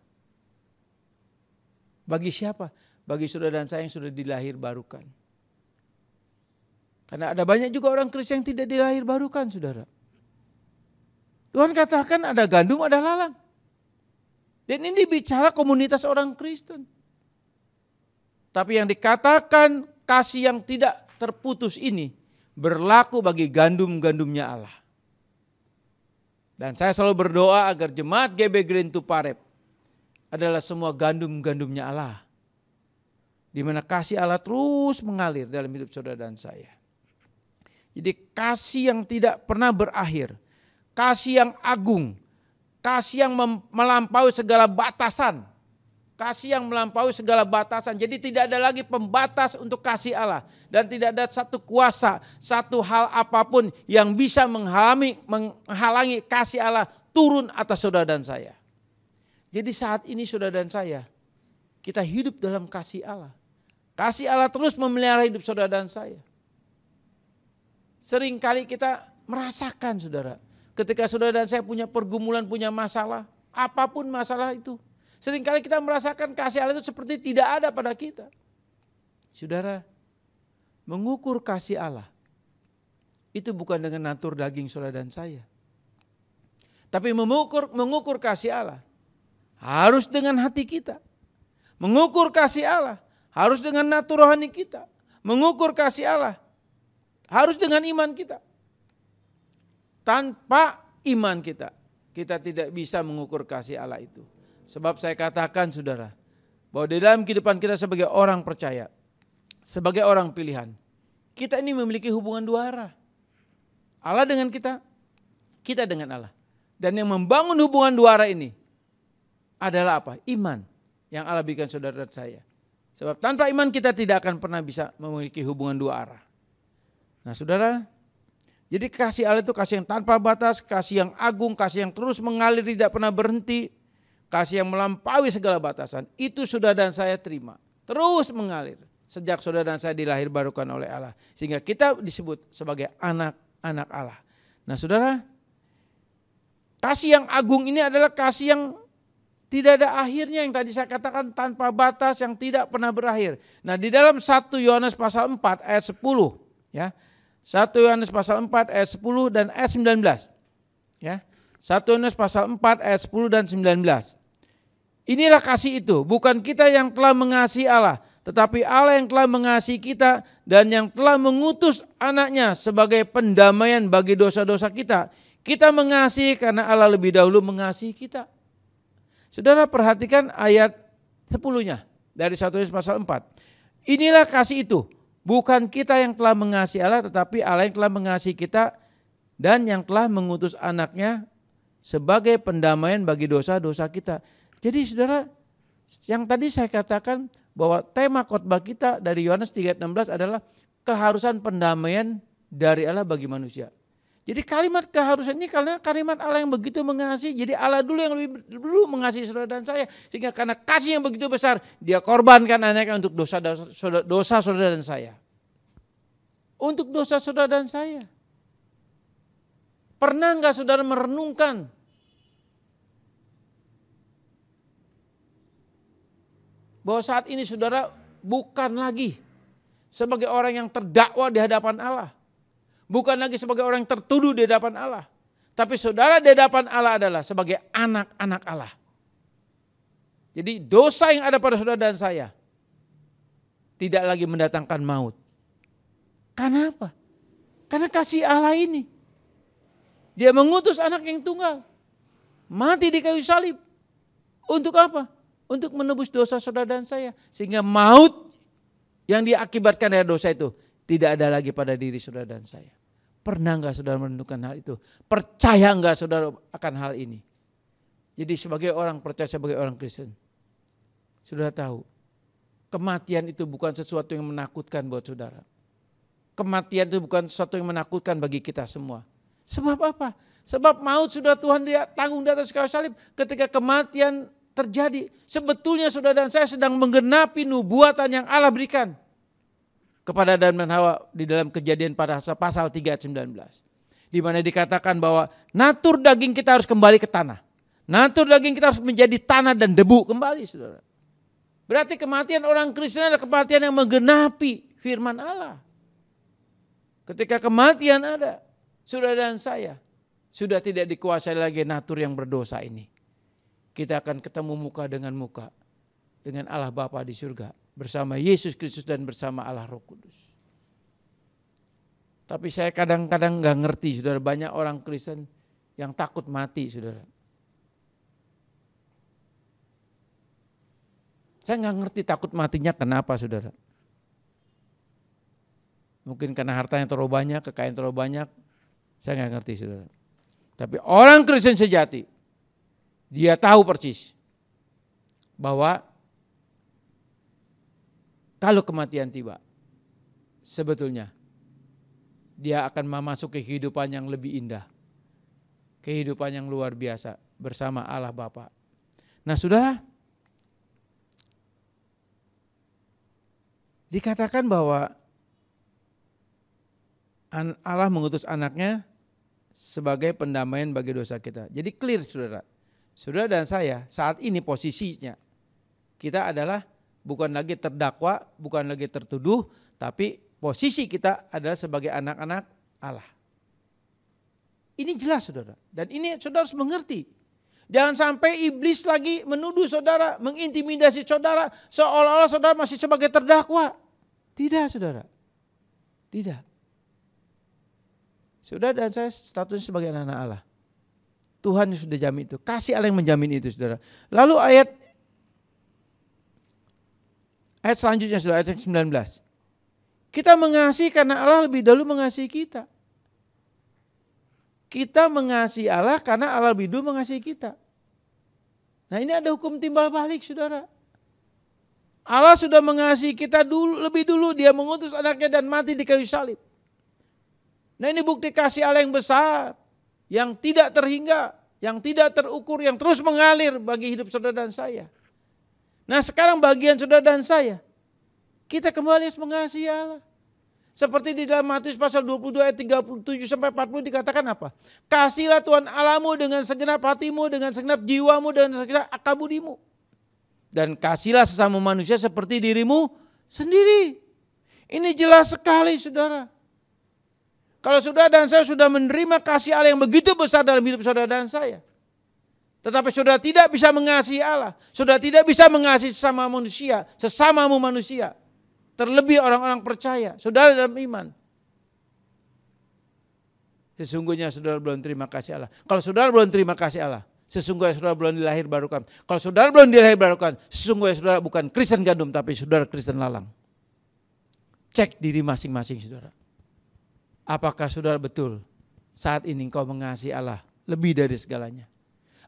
Bagi siapa? Bagi saudara dan saya yang sudah dilahir barukan. Karena ada banyak juga orang Kristen yang tidak dilahir barukan, saudara. Tuhan katakan ada gandum, ada lalang. Dan ini bicara komunitas orang Kristen. Tapi yang dikatakan kasih yang tidak terputus ini berlaku bagi gandum-gandumnya Allah. Dan saya selalu berdoa agar jemaat GB Green to Parep adalah semua gandum-gandumnya Allah. Di mana kasih Allah terus mengalir dalam hidup saudara dan saya. Jadi kasih yang tidak pernah berakhir. Kasih yang agung, kasih yang melampaui segala batasan, kasih yang melampaui segala batasan. Jadi tidak ada lagi pembatas untuk kasih Allah dan tidak ada satu kuasa, satu hal apapun yang bisa menghalangi kasih Allah turun atas saudara dan saya. Jadi saat ini saudara dan saya, kita hidup dalam kasih Allah. Kasih Allah terus memelihara hidup saudara dan saya. Seringkali kita merasakan, saudara, ketika saudara dan saya punya pergumulan, punya masalah, apapun masalah itu, seringkali kita merasakan kasih Allah itu seperti tidak ada pada kita. Saudara, mengukur kasih Allah itu bukan dengan natur daging saudara dan saya. Tapi mengukur kasih Allah harus dengan hati kita. Mengukur kasih Allah harus dengan natur rohani kita. Mengukur kasih Allah harus dengan iman kita. Tanpa iman kita tidak bisa mengukur kasih Allah itu. Sebab saya katakan, saudara, bahwa di dalam kehidupan kita sebagai orang percaya, sebagai orang pilihan, kita ini memiliki hubungan dua arah. Allah dengan kita, kita dengan Allah. Dan yang membangun hubungan dua arah ini adalah apa? Iman yang Allah berikan saudara saya. Sebab tanpa iman kita tidak akan pernah bisa memiliki hubungan dua arah. Nah saudara, jadi kasih Allah itu kasih yang tanpa batas, kasih yang agung, kasih yang terus mengalir tidak pernah berhenti, kasih yang melampaui segala batasan. Itu saudara dan saya terima, terus mengalir sejak saudara dan saya dilahirbarukan oleh Allah. Sehingga kita disebut sebagai anak-anak Allah. Nah saudara, kasih yang agung ini adalah kasih yang tidak ada akhirnya, yang tadi saya katakan tanpa batas, yang tidak pernah berakhir. Nah di dalam 1 Yohanes pasal 4 ayat 10 ya. 1 Yohanes pasal 4 ayat 10 dan ayat 19. Ya. 1 Yohanes pasal 4 ayat 10 dan 19. Inilah kasih itu, bukan kita yang telah mengasihi Allah, tetapi Allah yang telah mengasihi kita dan yang telah mengutus anaknya sebagai pendamaian bagi dosa-dosa kita. Kita mengasihi karena Allah lebih dahulu mengasihi kita. Saudara perhatikan ayat 10-nya dari 1 Yohanes pasal 4. Inilah kasih itu, bukan kita yang telah mengasihi Allah, tetapi Allah yang telah mengasihi kita dan yang telah mengutus anaknya sebagai pendamaian bagi dosa-dosa kita. Jadi saudara, yang tadi saya katakan bahwa tema khotbah kita dari Yohanes 3:16 adalah keharusan pendamaian dari Allah bagi manusia. Jadi kalimat keharusan ini karena kalimat Allah yang begitu mengasihi. Jadi Allah dulu yang lebih dulu mengasihi saudara dan saya. Sehingga karena kasih yang begitu besar, dia korbankan anaknya untuk dosa saudara dan saya. Untuk dosa saudara dan saya. Pernah enggak saudara merenungkan bahwa saat ini saudara bukan lagi sebagai orang yang terdakwa di hadapan Allah. Bukan lagi sebagai orang yang tertuduh di hadapan Allah. Tapi saudara di hadapan Allah adalah sebagai anak-anak Allah. Jadi dosa yang ada pada saudara dan saya tidak lagi mendatangkan maut. Karena apa? Karena kasih Allah ini. Dia mengutus anak yang tunggal. Mati di kayu salib. Untuk apa? Untuk menebus dosa saudara dan saya. Sehingga maut yang diakibatkan dari dosa itu tidak ada lagi pada diri saudara dan saya. Pernah enggak saudara menentukan hal itu? Percaya enggak saudara akan hal ini? Jadi sebagai orang percaya, sebagai orang Kristen, saudara tahu, kematian itu bukan sesuatu yang menakutkan buat saudara. Kematian itu bukan sesuatu yang menakutkan bagi kita semua. Sebab apa? Sebab maut sudah Tuhan dia tanggung di atas kayu salib. Ketika kematian terjadi, sebetulnya saudara dan saya sedang menggenapi nubuatan yang Allah berikan kepada Adam dan Hawa di dalam Kejadian pada pasal 3 ayat 19. Di mana dikatakan bahwa natur daging kita harus kembali ke tanah. Natur daging kita harus menjadi tanah dan debu kembali saudara. Berarti kematian orang Kristen adalah kematian yang menggenapi firman Allah. Ketika kematian ada, saudara dan saya sudah tidak dikuasai lagi natur yang berdosa ini. Kita akan ketemu muka dengan Allah Bapa di surga. Bersama Yesus Kristus dan bersama Allah Roh Kudus. Tapi saya kadang-kadang gak ngerti saudara, banyak orang Kristen yang takut mati saudara. Saya gak ngerti takut matinya kenapa saudara. Mungkin karena hartanya terlalu banyak, kekayaan terlalu banyak. Saya gak ngerti saudara. Tapi orang Kristen sejati, dia tahu persis bahwa kalau kematian tiba, sebetulnya dia akan memasuki kehidupan yang lebih indah. Kehidupan yang luar biasa bersama Allah Bapa. Nah saudara, dikatakan bahwa Allah mengutus anaknya sebagai pendamaian bagi dosa kita. Jadi clear saudara. Saudara dan saya saat ini posisinya kita adalah bukan lagi terdakwa, bukan lagi tertuduh, tapi posisi kita adalah sebagai anak-anak Allah. Ini jelas saudara. Dan ini saudara harus mengerti. Jangan sampai iblis lagi menuduh saudara, mengintimidasi saudara, seolah-olah saudara masih sebagai terdakwa. Tidak saudara. Tidak. Saudara dan saya statusnya sebagai anak-anak Allah. Tuhan yang sudah jamin itu. Kasih Allah yang menjamin itu saudara. Lalu ayat Ayat selanjutnya sudah ayat 19. Kita mengasihi karena Allah lebih dahulu mengasihi kita. Kita mengasihi Allah karena Allah lebih dulu mengasihi kita. Nah ini ada hukum timbal balik saudara. Allah sudah mengasihi kita lebih dulu, dia mengutus anaknya dan mati di kayu salib. Nah ini bukti kasih Allah yang besar, yang tidak terhingga, yang tidak terukur, yang terus mengalir bagi hidup saudara dan saya. Nah sekarang bagian saudara dan saya, kita kembali harus mengasihi Allah. Seperti di dalam Matius pasal 22 ayat 37 sampai 40 dikatakan apa? Kasihlah Tuhan Allahmu dengan segenap hatimu, dengan segenap jiwamu, dengan segenap akal budimu. Dan kasihlah sesama manusia seperti dirimu sendiri. Ini jelas sekali saudara. Kalau saudara dan saya sudah menerima kasih Allah yang begitu besar dalam hidup saudara dan saya. Tetapi saudara tidak bisa mengasihi Allah. Saudara tidak bisa mengasihi sesamamu manusia. Terlebih orang-orang percaya, saudara dalam iman. Sesungguhnya saudara belum terima kasih Allah. Kalau saudara belum terima kasih Allah, sesungguhnya saudara belum dilahir barukan. Kalau saudara belum dilahir barukan, sesungguhnya saudara bukan Kristen gandum, tapi saudara Kristen lalang. Cek diri masing-masing saudara. Apakah saudara betul saat ini engkau mengasihi Allah lebih dari segalanya?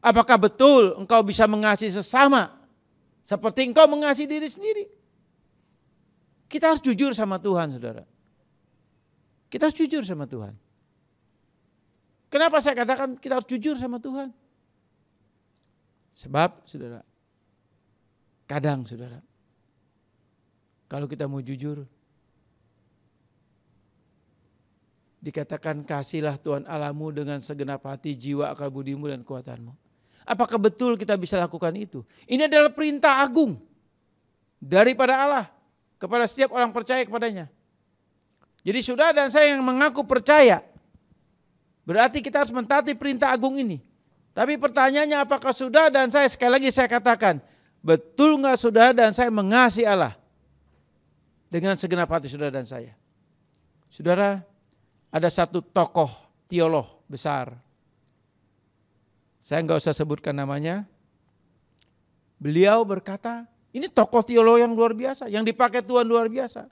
Apakah betul engkau bisa mengasihi sesama seperti engkau mengasihi diri sendiri? Kita harus jujur sama Tuhan saudara. Kita harus jujur sama Tuhan. Kenapa saya katakan kita harus jujur sama Tuhan? Sebab saudara, kadang saudara, kalau kita mau jujur, dikatakan kasihlah Tuhan Allahmu dengan segenap hati, jiwa, akal budimu dan kekuatanmu. Apakah betul kita bisa lakukan itu? Ini adalah perintah agung daripada Allah kepada setiap orang percaya kepadanya. Jadi saudara dan saya yang mengaku percaya, berarti kita harus mentaati perintah agung ini. Tapi pertanyaannya apakah saudara dan saya, sekali lagi saya katakan, betul enggak saudara dan saya mengasihi Allah dengan segenap hati saudara dan saya? Saudara, ada satu tokoh teolog besar. Saya enggak usah sebutkan namanya. Beliau berkata, ini tokoh teolog yang luar biasa, yang dipakai Tuhan luar biasa.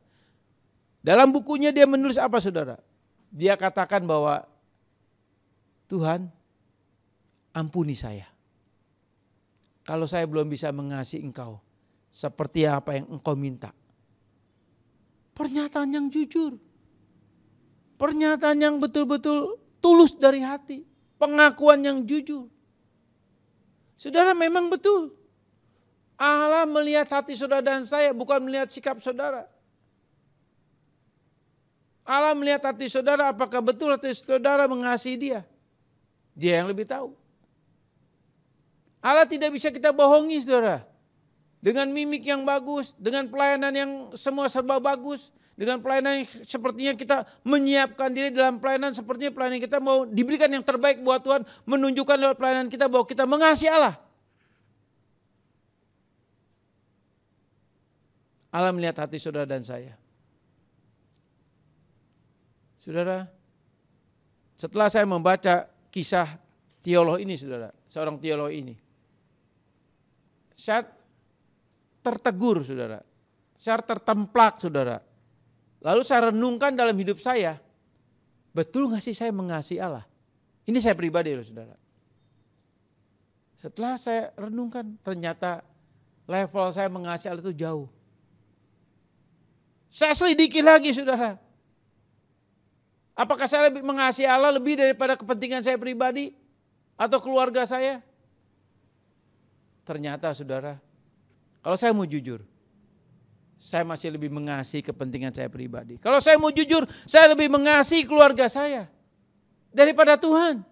Dalam bukunya dia menulis apa saudara? Dia katakan bahwa Tuhan ampuni saya. Kalau saya belum bisa mengasihi engkau seperti apa yang engkau minta. Pernyataan yang jujur. Pernyataan yang betul-betul tulus dari hati. Pengakuan yang jujur. Saudara memang betul. Allah melihat hati saudara dan saya, bukan melihat sikap saudara. Allah melihat hati saudara, apakah betul hati saudara mengasihi dia? Dia yang lebih tahu. Allah tidak bisa kita bohongi saudara. Dengan mimik yang bagus, dengan pelayanan yang semua serba bagus, dengan pelayanan yang sepertinya kita menyiapkan diri dalam pelayanan, sepertinya pelayanan kita mau diberikan yang terbaik buat Tuhan, menunjukkan lewat pelayanan kita bahwa kita mengasihi Allah. Allah melihat hati saudara dan saya. Saudara, setelah saya membaca kisah teolog ini saudara, seorang teolog ini, saya tertegur saudara, saya tertemplak saudara. Lalu saya renungkan dalam hidup saya, betul gak sih saya mengasihi Allah? Ini saya pribadi loh saudara. Setelah saya renungkan, ternyata level saya mengasihi Allah itu jauh. Saya selidiki lagi saudara. Apakah saya lebih mengasihi Allah lebih daripada kepentingan saya pribadi atau keluarga saya? Ternyata saudara, kalau saya mau jujur, saya masih lebih mengasihi kepentingan saya pribadi. Kalau saya mau jujur, saya lebih mengasihi keluarga saya daripada Tuhan.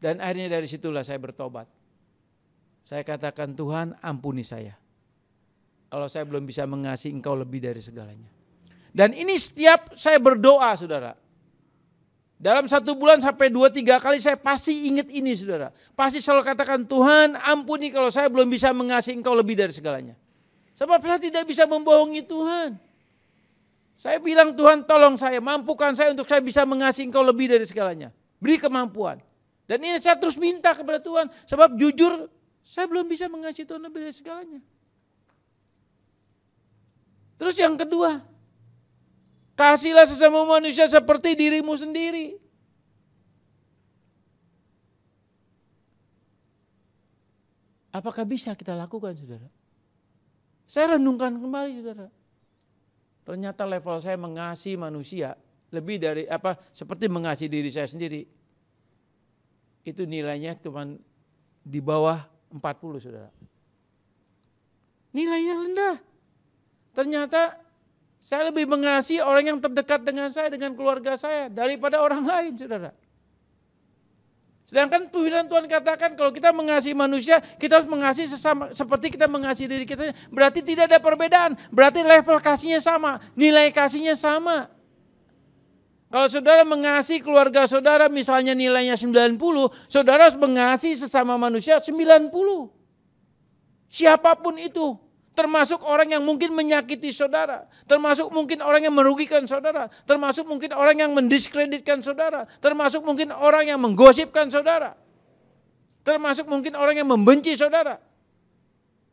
Dan akhirnya dari situlah saya bertobat. Saya katakan, Tuhan ampuni saya. Kalau saya belum bisa mengasihi engkau lebih dari segalanya. Dan ini setiap saya berdoa saudara. Dalam 1 bulan sampai 2-3 kali saya pasti ingat ini saudara. Pasti selalu katakan, Tuhan ampuni kalau saya belum bisa mengasihi engkau lebih dari segalanya. Sebab saya tidak bisa membohongi Tuhan. Saya bilang, Tuhan tolong saya, mampukan saya untuk saya bisa mengasihi engkau lebih dari segalanya. Beri kemampuan. Dan ini saya terus minta kepada Tuhan. Sebab jujur saya belum bisa mengasihi Tuhan lebih dari segalanya. Terus yang kedua, kasihilah sesama manusia seperti dirimu sendiri. Apakah bisa kita lakukan, saudara? Saya renungkan kembali, saudara. Ternyata level saya mengasihi manusia lebih dari seperti mengasihi diri saya sendiri. Itu nilainya cuma di bawah 40, saudara. Nilainya rendah. Ternyata saya lebih mengasihi orang yang terdekat dengan saya, dengan keluarga saya daripada orang lain, saudara. Sedangkan firman Tuhan katakan kalau kita mengasihi manusia, kita harus mengasihi sesama seperti kita mengasihi diri kita. Berarti tidak ada perbedaan, berarti level kasihnya sama, nilai kasihnya sama. Kalau saudara mengasihi keluarga saudara misalnya nilainya 90, saudara harus mengasihi sesama manusia 90. Siapapun itu. Termasuk orang yang mungkin menyakiti saudara, termasuk mungkin orang yang merugikan saudara, termasuk mungkin orang yang mendiskreditkan saudara, termasuk mungkin orang yang menggosipkan saudara, termasuk mungkin orang yang membenci saudara.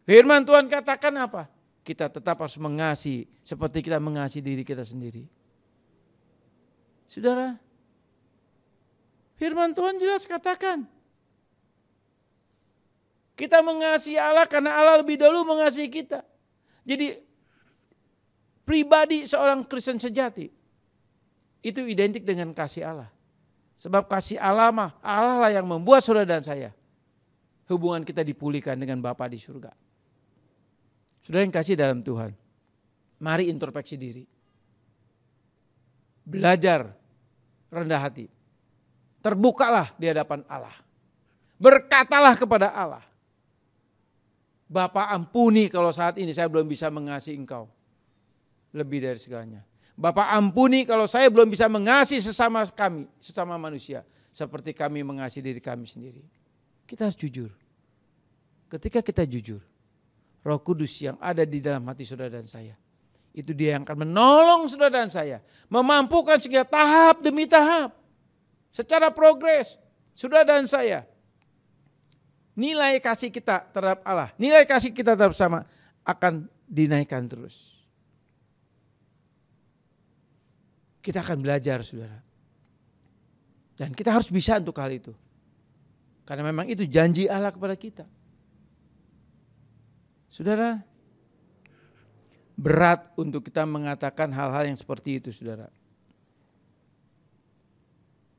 Firman Tuhan katakan apa? Kita tetap harus mengasihi seperti kita mengasihi diri kita sendiri. Saudara, firman Tuhan jelas katakan, kita mengasihi Allah karena Allah lebih dahulu mengasihi kita. Jadi pribadi seorang Kristen sejati itu identik dengan kasih Allah. Sebab kasih Allah lah yang membuat saudara dan saya hubungan kita dipulihkan dengan Bapa di surga. Saudara yang kasih dalam Tuhan, mari introspeksi diri. Belajar rendah hati. Terbukalah di hadapan Allah. Berkatalah kepada Allah. Bapak ampuni kalau saat ini saya belum bisa mengasihi engkau lebih dari segalanya. Bapak ampuni kalau saya belum bisa mengasihi sesama kami, sesama manusia. Seperti kami mengasihi diri kami sendiri. Kita harus jujur. Ketika kita jujur, Roh Kudus yang ada di dalam hati saudara dan saya, itu dia yang akan menolong saudara dan saya. Memampukan sehingga tahap demi tahap. Secara progres, saudara dan saya. Nilai kasih kita terhadap Allah, nilai kasih kita terhadap sama akan dinaikkan terus. Kita akan belajar, saudara. Dan kita harus bisa untuk hal itu. Karena memang itu janji Allah kepada kita. Saudara, berat untuk kita mengatakan hal-hal yang seperti itu, saudara.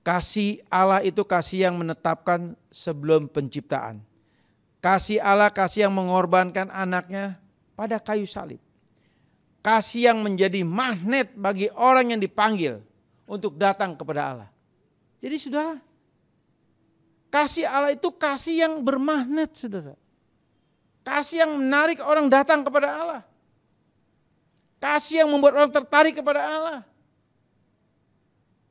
Kasih Allah itu kasih yang menetapkan sebelum penciptaan. Kasih Allah kasih yang mengorbankan anaknya pada kayu salib. Kasih yang menjadi magnet bagi orang yang dipanggil untuk datang kepada Allah. Jadi saudara, kasih Allah itu kasih yang bermagnet, saudara. Kasih yang menarik orang datang kepada Allah. Kasih yang membuat orang tertarik kepada Allah.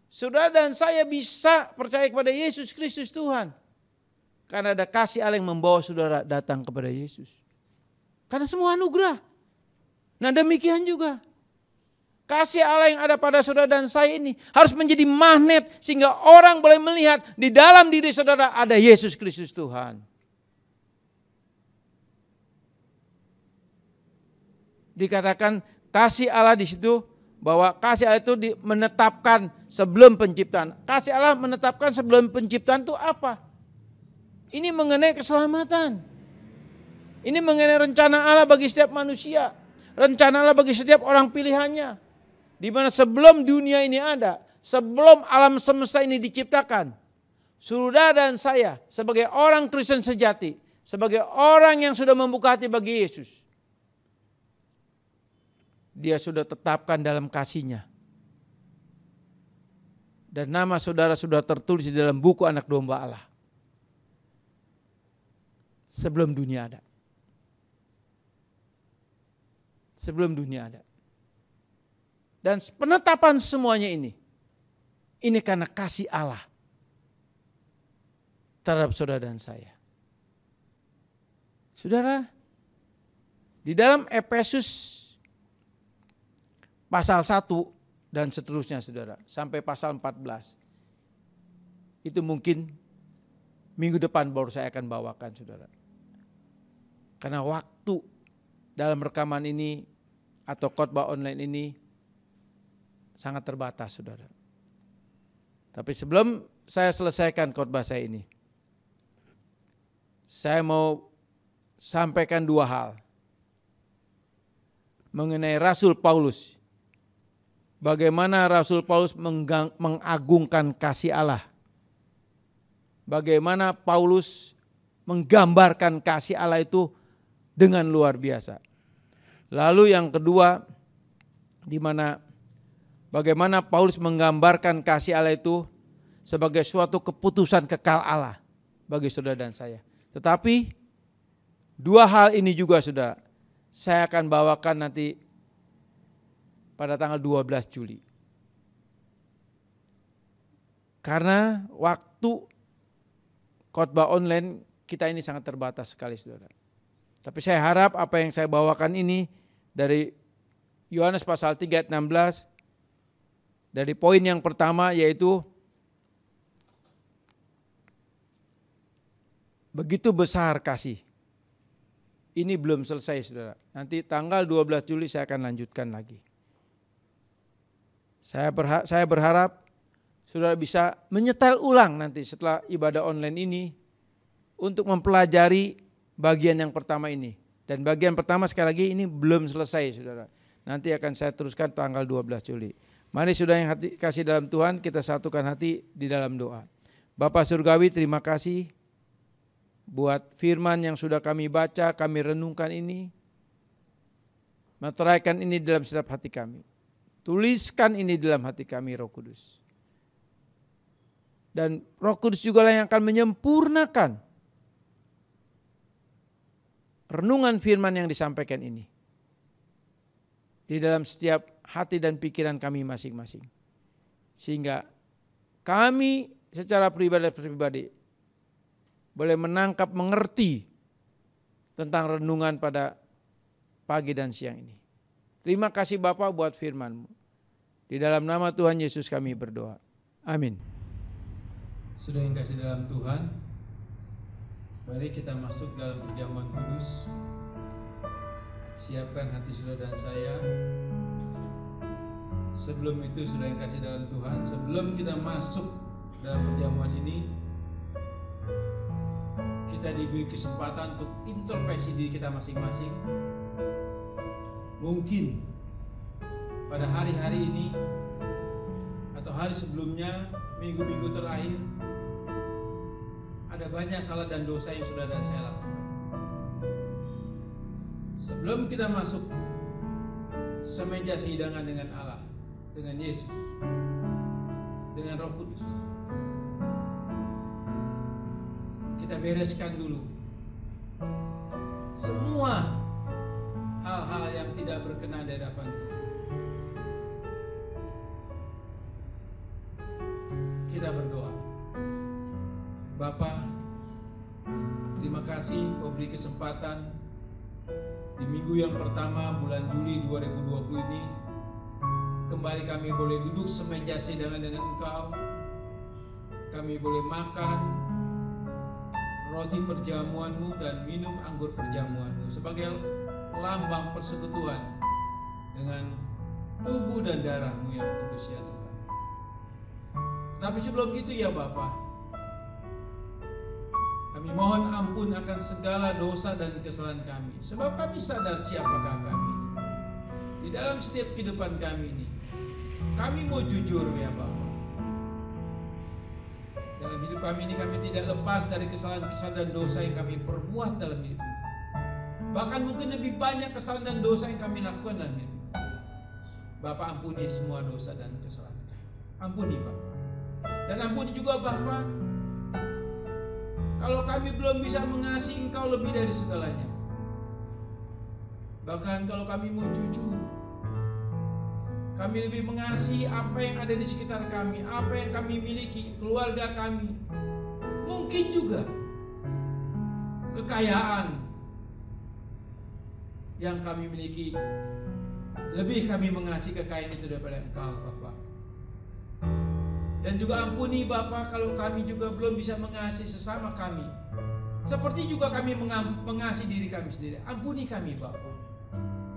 Saudara dan saya bisa percaya kepada Yesus Kristus Tuhan. Karena ada kasih Allah yang membawa saudara datang kepada Yesus. Karena semua anugerah. Nah demikian juga. Kasih Allah yang ada pada saudara dan saya ini harus menjadi magnet. Sehingga orang boleh melihat di dalam diri saudara ada Yesus Kristus Tuhan. Dikatakan kasih Allah di situ. Bahwa kasih Allah itu menetapkan sebelum penciptaan. Kasih Allah menetapkan sebelum penciptaan itu apa? Ini mengenai keselamatan. Ini mengenai rencana Allah bagi setiap manusia. Rencana Allah bagi setiap orang pilihannya. Di mana sebelum dunia ini ada, sebelum alam semesta ini diciptakan, saudara dan saya sebagai orang Kristen sejati, sebagai orang yang sudah membuka hati bagi Yesus, Dia sudah tetapkan dalam kasih-Nya. Dan nama saudara sudah tertulis di dalam buku anak domba Allah. Sebelum dunia ada. Sebelum dunia ada. Dan penetapan semuanya ini karena kasih Allah terhadap saudara dan saya. Saudara, di dalam Efesus pasal 1 dan seterusnya saudara, sampai pasal 14. Itu mungkin minggu depan baru saya akan bawakan saudara. Karena waktu dalam rekaman ini atau khotbah online ini sangat terbatas, saudara. Tapi sebelum saya selesaikan khotbah saya ini, saya mau sampaikan dua hal mengenai Rasul Paulus. Bagaimana Rasul Paulus mengagungkan kasih Allah. Bagaimana Paulus menggambarkan kasih Allah itu dengan luar biasa. Lalu yang kedua, di mana bagaimana Paulus menggambarkan kasih Allah itu sebagai suatu keputusan kekal Allah bagi saudara dan saya. Tetapi dua hal ini juga sudah saya akan bawakan nanti pada tanggal 12 Juli. Karena waktu khotbah online kita ini sangat terbatas sekali, saudara. Tapi saya harap apa yang saya bawakan ini dari Yohanes pasal 3 ayat 16, dari poin yang pertama yaitu begitu besar kasih. Ini belum selesai, saudara. Nanti tanggal 12 Juli saya akan lanjutkan lagi. Saya berharap saudara bisa menyetel ulang nanti setelah ibadah online ini untuk mempelajari bagian yang pertama ini. Dan bagian pertama sekali lagi ini belum selesai, saudara. Nanti akan saya teruskan tanggal 12 Juli. Mari saudara yang kasih dalam Tuhan, kita satukan hati di dalam doa. Bapa Surgawi, terima kasih buat firman yang sudah kami baca, kami renungkan ini. Meteraikan ini dalam setiap hati kami. Tuliskan ini dalam hati kami, Roh Kudus. Dan Roh Kudus juga lah yang akan menyempurnakan renungan firman yang disampaikan ini di dalam setiap hati dan pikiran kami masing-masing. Sehingga kami secara pribadi boleh menangkap, mengerti tentang renungan pada pagi dan siang ini. Terima kasih Bapa buat firman-Mu. Di dalam nama Tuhan Yesus kami berdoa. Amin. Sudah yang kasih dalam Tuhan, mari kita masuk dalam perjamuan kudus. Siapkan hati saudara dan saya. Sebelum itu saudara yang kasih dalam Tuhan, sebelum kita masuk dalam perjamuan ini, kita diberi kesempatan untuk introspeksi diri kita masing-masing. Mungkin pada hari-hari ini atau hari sebelumnya, minggu-minggu terakhir, ada banyak salah dan dosa yang sudah dan saya lakukan. Sebelum kita masuk semeja sehidangan dengan Allah, dengan Yesus, dengan Roh Kudus, kita bereskan dulu semua hal-hal yang tidak berkenan di hadapan Tuhan. Kita berdoa. Bapa, terima kasih Kau beri kesempatan di minggu yang pertama bulan Juli 2020 ini kembali kami boleh duduk semeja sehidangan dengan Engkau. Kami boleh makan roti perjamuan-Mu dan minum anggur perjamuan-Mu sebagai lambang persekutuan dengan tubuh dan darah-Mu yang kudus ya Tuhan. Tapi sebelum itu ya Bapa, kami mohon ampun akan segala dosa dan kesalahan kami, sebab kami sadar siapakah kami. Di dalam setiap kehidupan kami ini, kami mau jujur ya Bapa. Dalam hidup kami ini kami tidak lepas dari kesalahan-kesalahan dan dosa yang kami perbuat dalam hidup ini. Bahkan mungkin lebih banyak kesalahan dan dosa yang kami lakukan dalam hidup ini. Bapa, ampuni semua dosa dan kesalahan kami. Ampuni Bapa. Dan ampuni juga Bapa, kalau kami belum bisa mengasihi Engkau lebih dari segalanya. Bahkan kalau kami mau jujur, kami lebih mengasihi apa yang ada di sekitar kami, apa yang kami miliki, keluarga kami. Mungkin juga kekayaan yang kami miliki, lebih kami mengasihi kekayaan itu daripada Engkau Bapa. Dan juga ampuni Bapa kalau kami juga belum bisa mengasihi sesama kami, seperti juga kami mengasihi diri kami sendiri. Ampuni kami Bapa.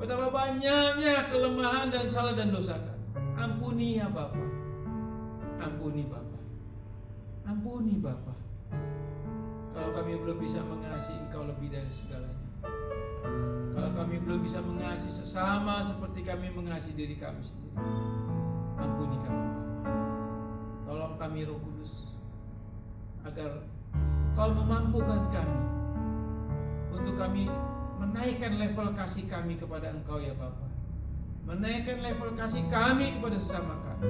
Betapa banyaknya kelemahan dan salah dan dosa kami. Ampuni ya Bapa. Ampuni Bapa. Ampuni Bapa. Kalau kami belum bisa mengasihi Engkau lebih dari segalanya. Kalau kami belum bisa mengasihi sesama seperti kami mengasihi diri kami sendiri. Ampuni kami Bapa. Tolong kami Roh Kudus, agar Kau memampukan kami untuk kami menaikkan level kasih kami kepada Engkau ya Bapa. Menaikkan level kasih kami kepada sesama kami,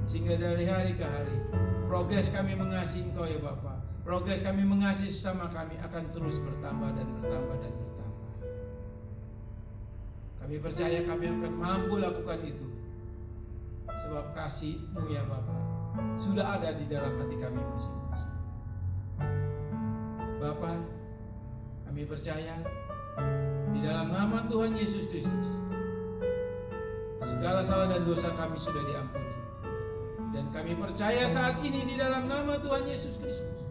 sehingga dari hari ke hari progres kami mengasihi Engkau ya Bapa, progres kami mengasihi sesama kami akan terus bertambah dan bertambah dan bertambah. Kami percaya kami akan mampu lakukan itu, sebab kasih-Mu ya Bapa sudah ada di dalam hati kami masing-masing. Bapa, kami percaya di dalam nama Tuhan Yesus Kristus segala salah dan dosa kami sudah diampuni. Dan kami percaya saat ini di dalam nama Tuhan Yesus Kristus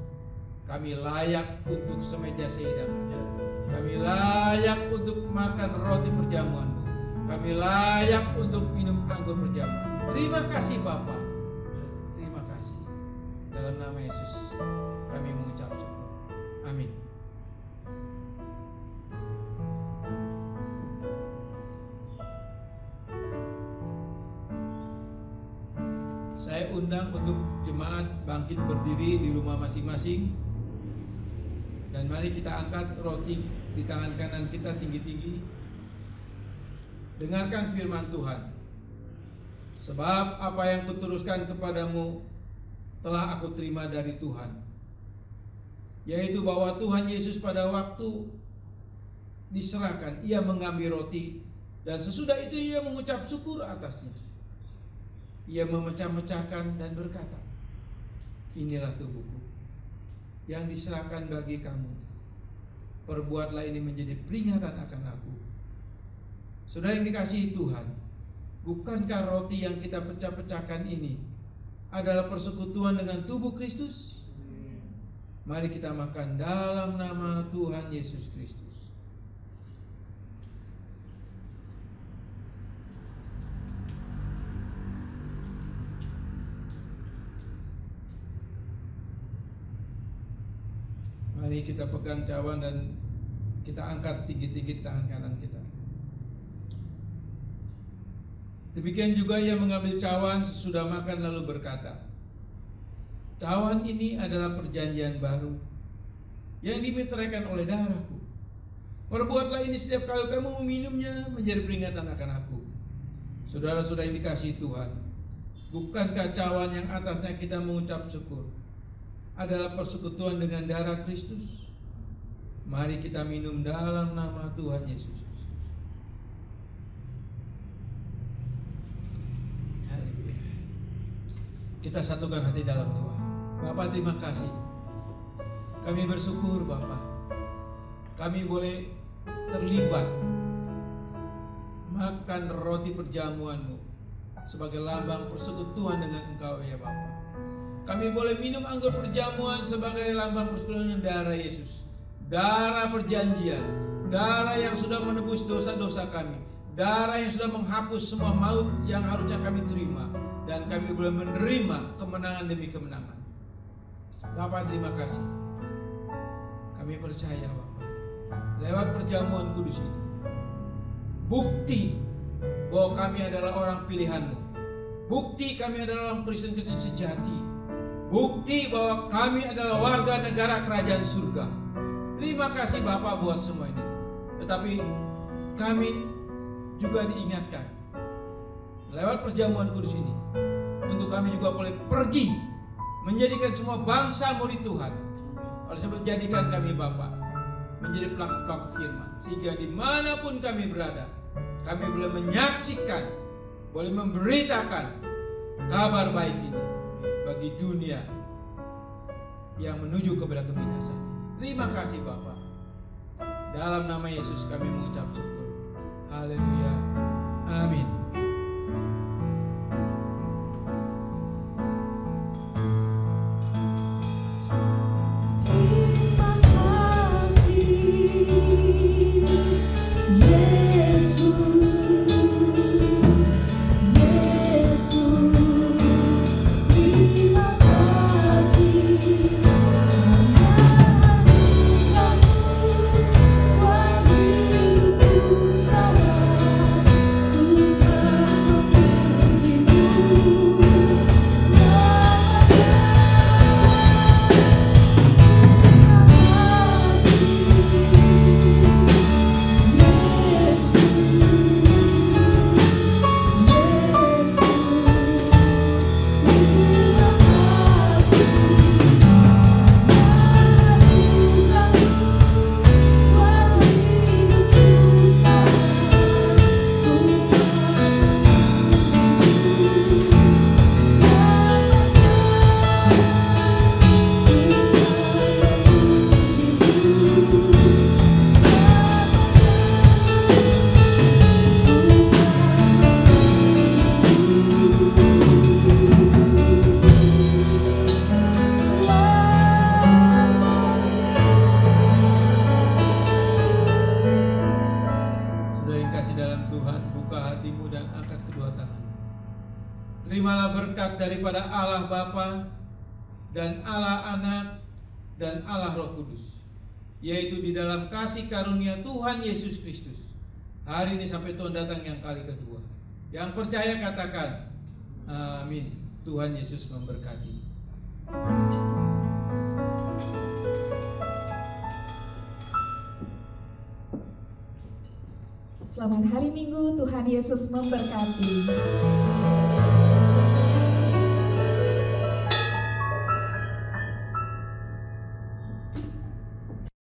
kami layak untuk semeja sehidangan. Kami layak untuk makan roti perjamuan-Mu. Kami layak untuk minum anggur perjamuan. Terima kasih Bapa. Terima kasih. Dalam nama Yesus kami mengucap syukur. Amin. Saya undang untuk jemaat bangkit berdiri di rumah masing-masing. Dan mari kita angkat roti di tangan kanan kita tinggi-tinggi. Dengarkan firman Tuhan. Sebab apa yang kuteruskan kepadamu telah aku terima dari Tuhan, yaitu bahwa Tuhan Yesus pada waktu diserahkan, ia mengambil roti, dan sesudah itu ia mengucap syukur atasnya. Ia memecah-mecahkan dan berkata, inilah tubuhku yang diserahkan bagi kamu. Perbuatlah ini menjadi peringatan akan aku. Saudara yang dikasihi Tuhan, bukankah roti yang kita pecah-pecahkan ini adalah persekutuan dengan tubuh Kristus? Mari kita makan dalam nama Tuhan Yesus Kristus. Mari kita pegang cawan dan kita angkat tinggi-tinggi di tangan kanan kita. Demikian juga ia mengambil cawan sesudah makan lalu berkata, cawan ini adalah perjanjian baru yang dimeteraikan oleh darahku. Perbuatlah ini setiap kali kamu meminumnya menjadi peringatan akan aku. Saudara-saudara yang dikasihi Tuhan, bukankah cawan yang atasnya kita mengucap syukur adalah persekutuan dengan darah Kristus? Mari kita minum dalam nama Tuhan Yesus. Haleluya. Kita satukan hati dalam doa. Bapa, terima kasih. Kami bersyukur Bapa, kami boleh terlibat makan roti perjamuan-Mu sebagai lambang persekutuan dengan Engkau ya Bapa. Kami boleh minum anggur perjamuan sebagai lambang persekutuan dengan darah Yesus. Darah perjanjian, darah yang sudah menebus dosa-dosa kami, darah yang sudah menghapus semua maut yang harusnya kami terima, dan kami boleh menerima kemenangan demi kemenangan. Bapak, terima kasih. Kami percaya Bapak, lewat perjamuan kudus ini, bukti bahwa kami adalah orang pilihan-Mu, bukti kami adalah orang Kristen sejati, bukti bahwa kami adalah warga negara kerajaan surga. Terima kasih Bapak buat semua ini. Tetapi kami juga diingatkan lewat perjamuan kudus ini untuk kami juga boleh pergi menjadikan semua bangsa murid Tuhan. Oleh sebab jadikan kami Bapak menjadi pelaku-pelaku firman, sehingga dimanapun kami berada, kami boleh menyaksikan, boleh memberitakan kabar baik ini bagi dunia yang menuju kepada kebinasan. Terima kasih Bapak. Dalam nama Yesus kami mengucap syukur. Haleluya. Amin. Terima kasih Yesus. kasih dalam Tuhan, buka hatimu dan angkat kedua tangan. Terimalah berkat daripada Allah Bapa dan Allah Anak dan Allah Roh Kudus, yaitu di dalam kasih karunia Tuhan Yesus Kristus, hari ini sampai Tuhan datang yang kali kedua. Yang percaya katakan amin. Tuhan Yesus memberkati. Selamat hari Minggu, Tuhan Yesus memberkati.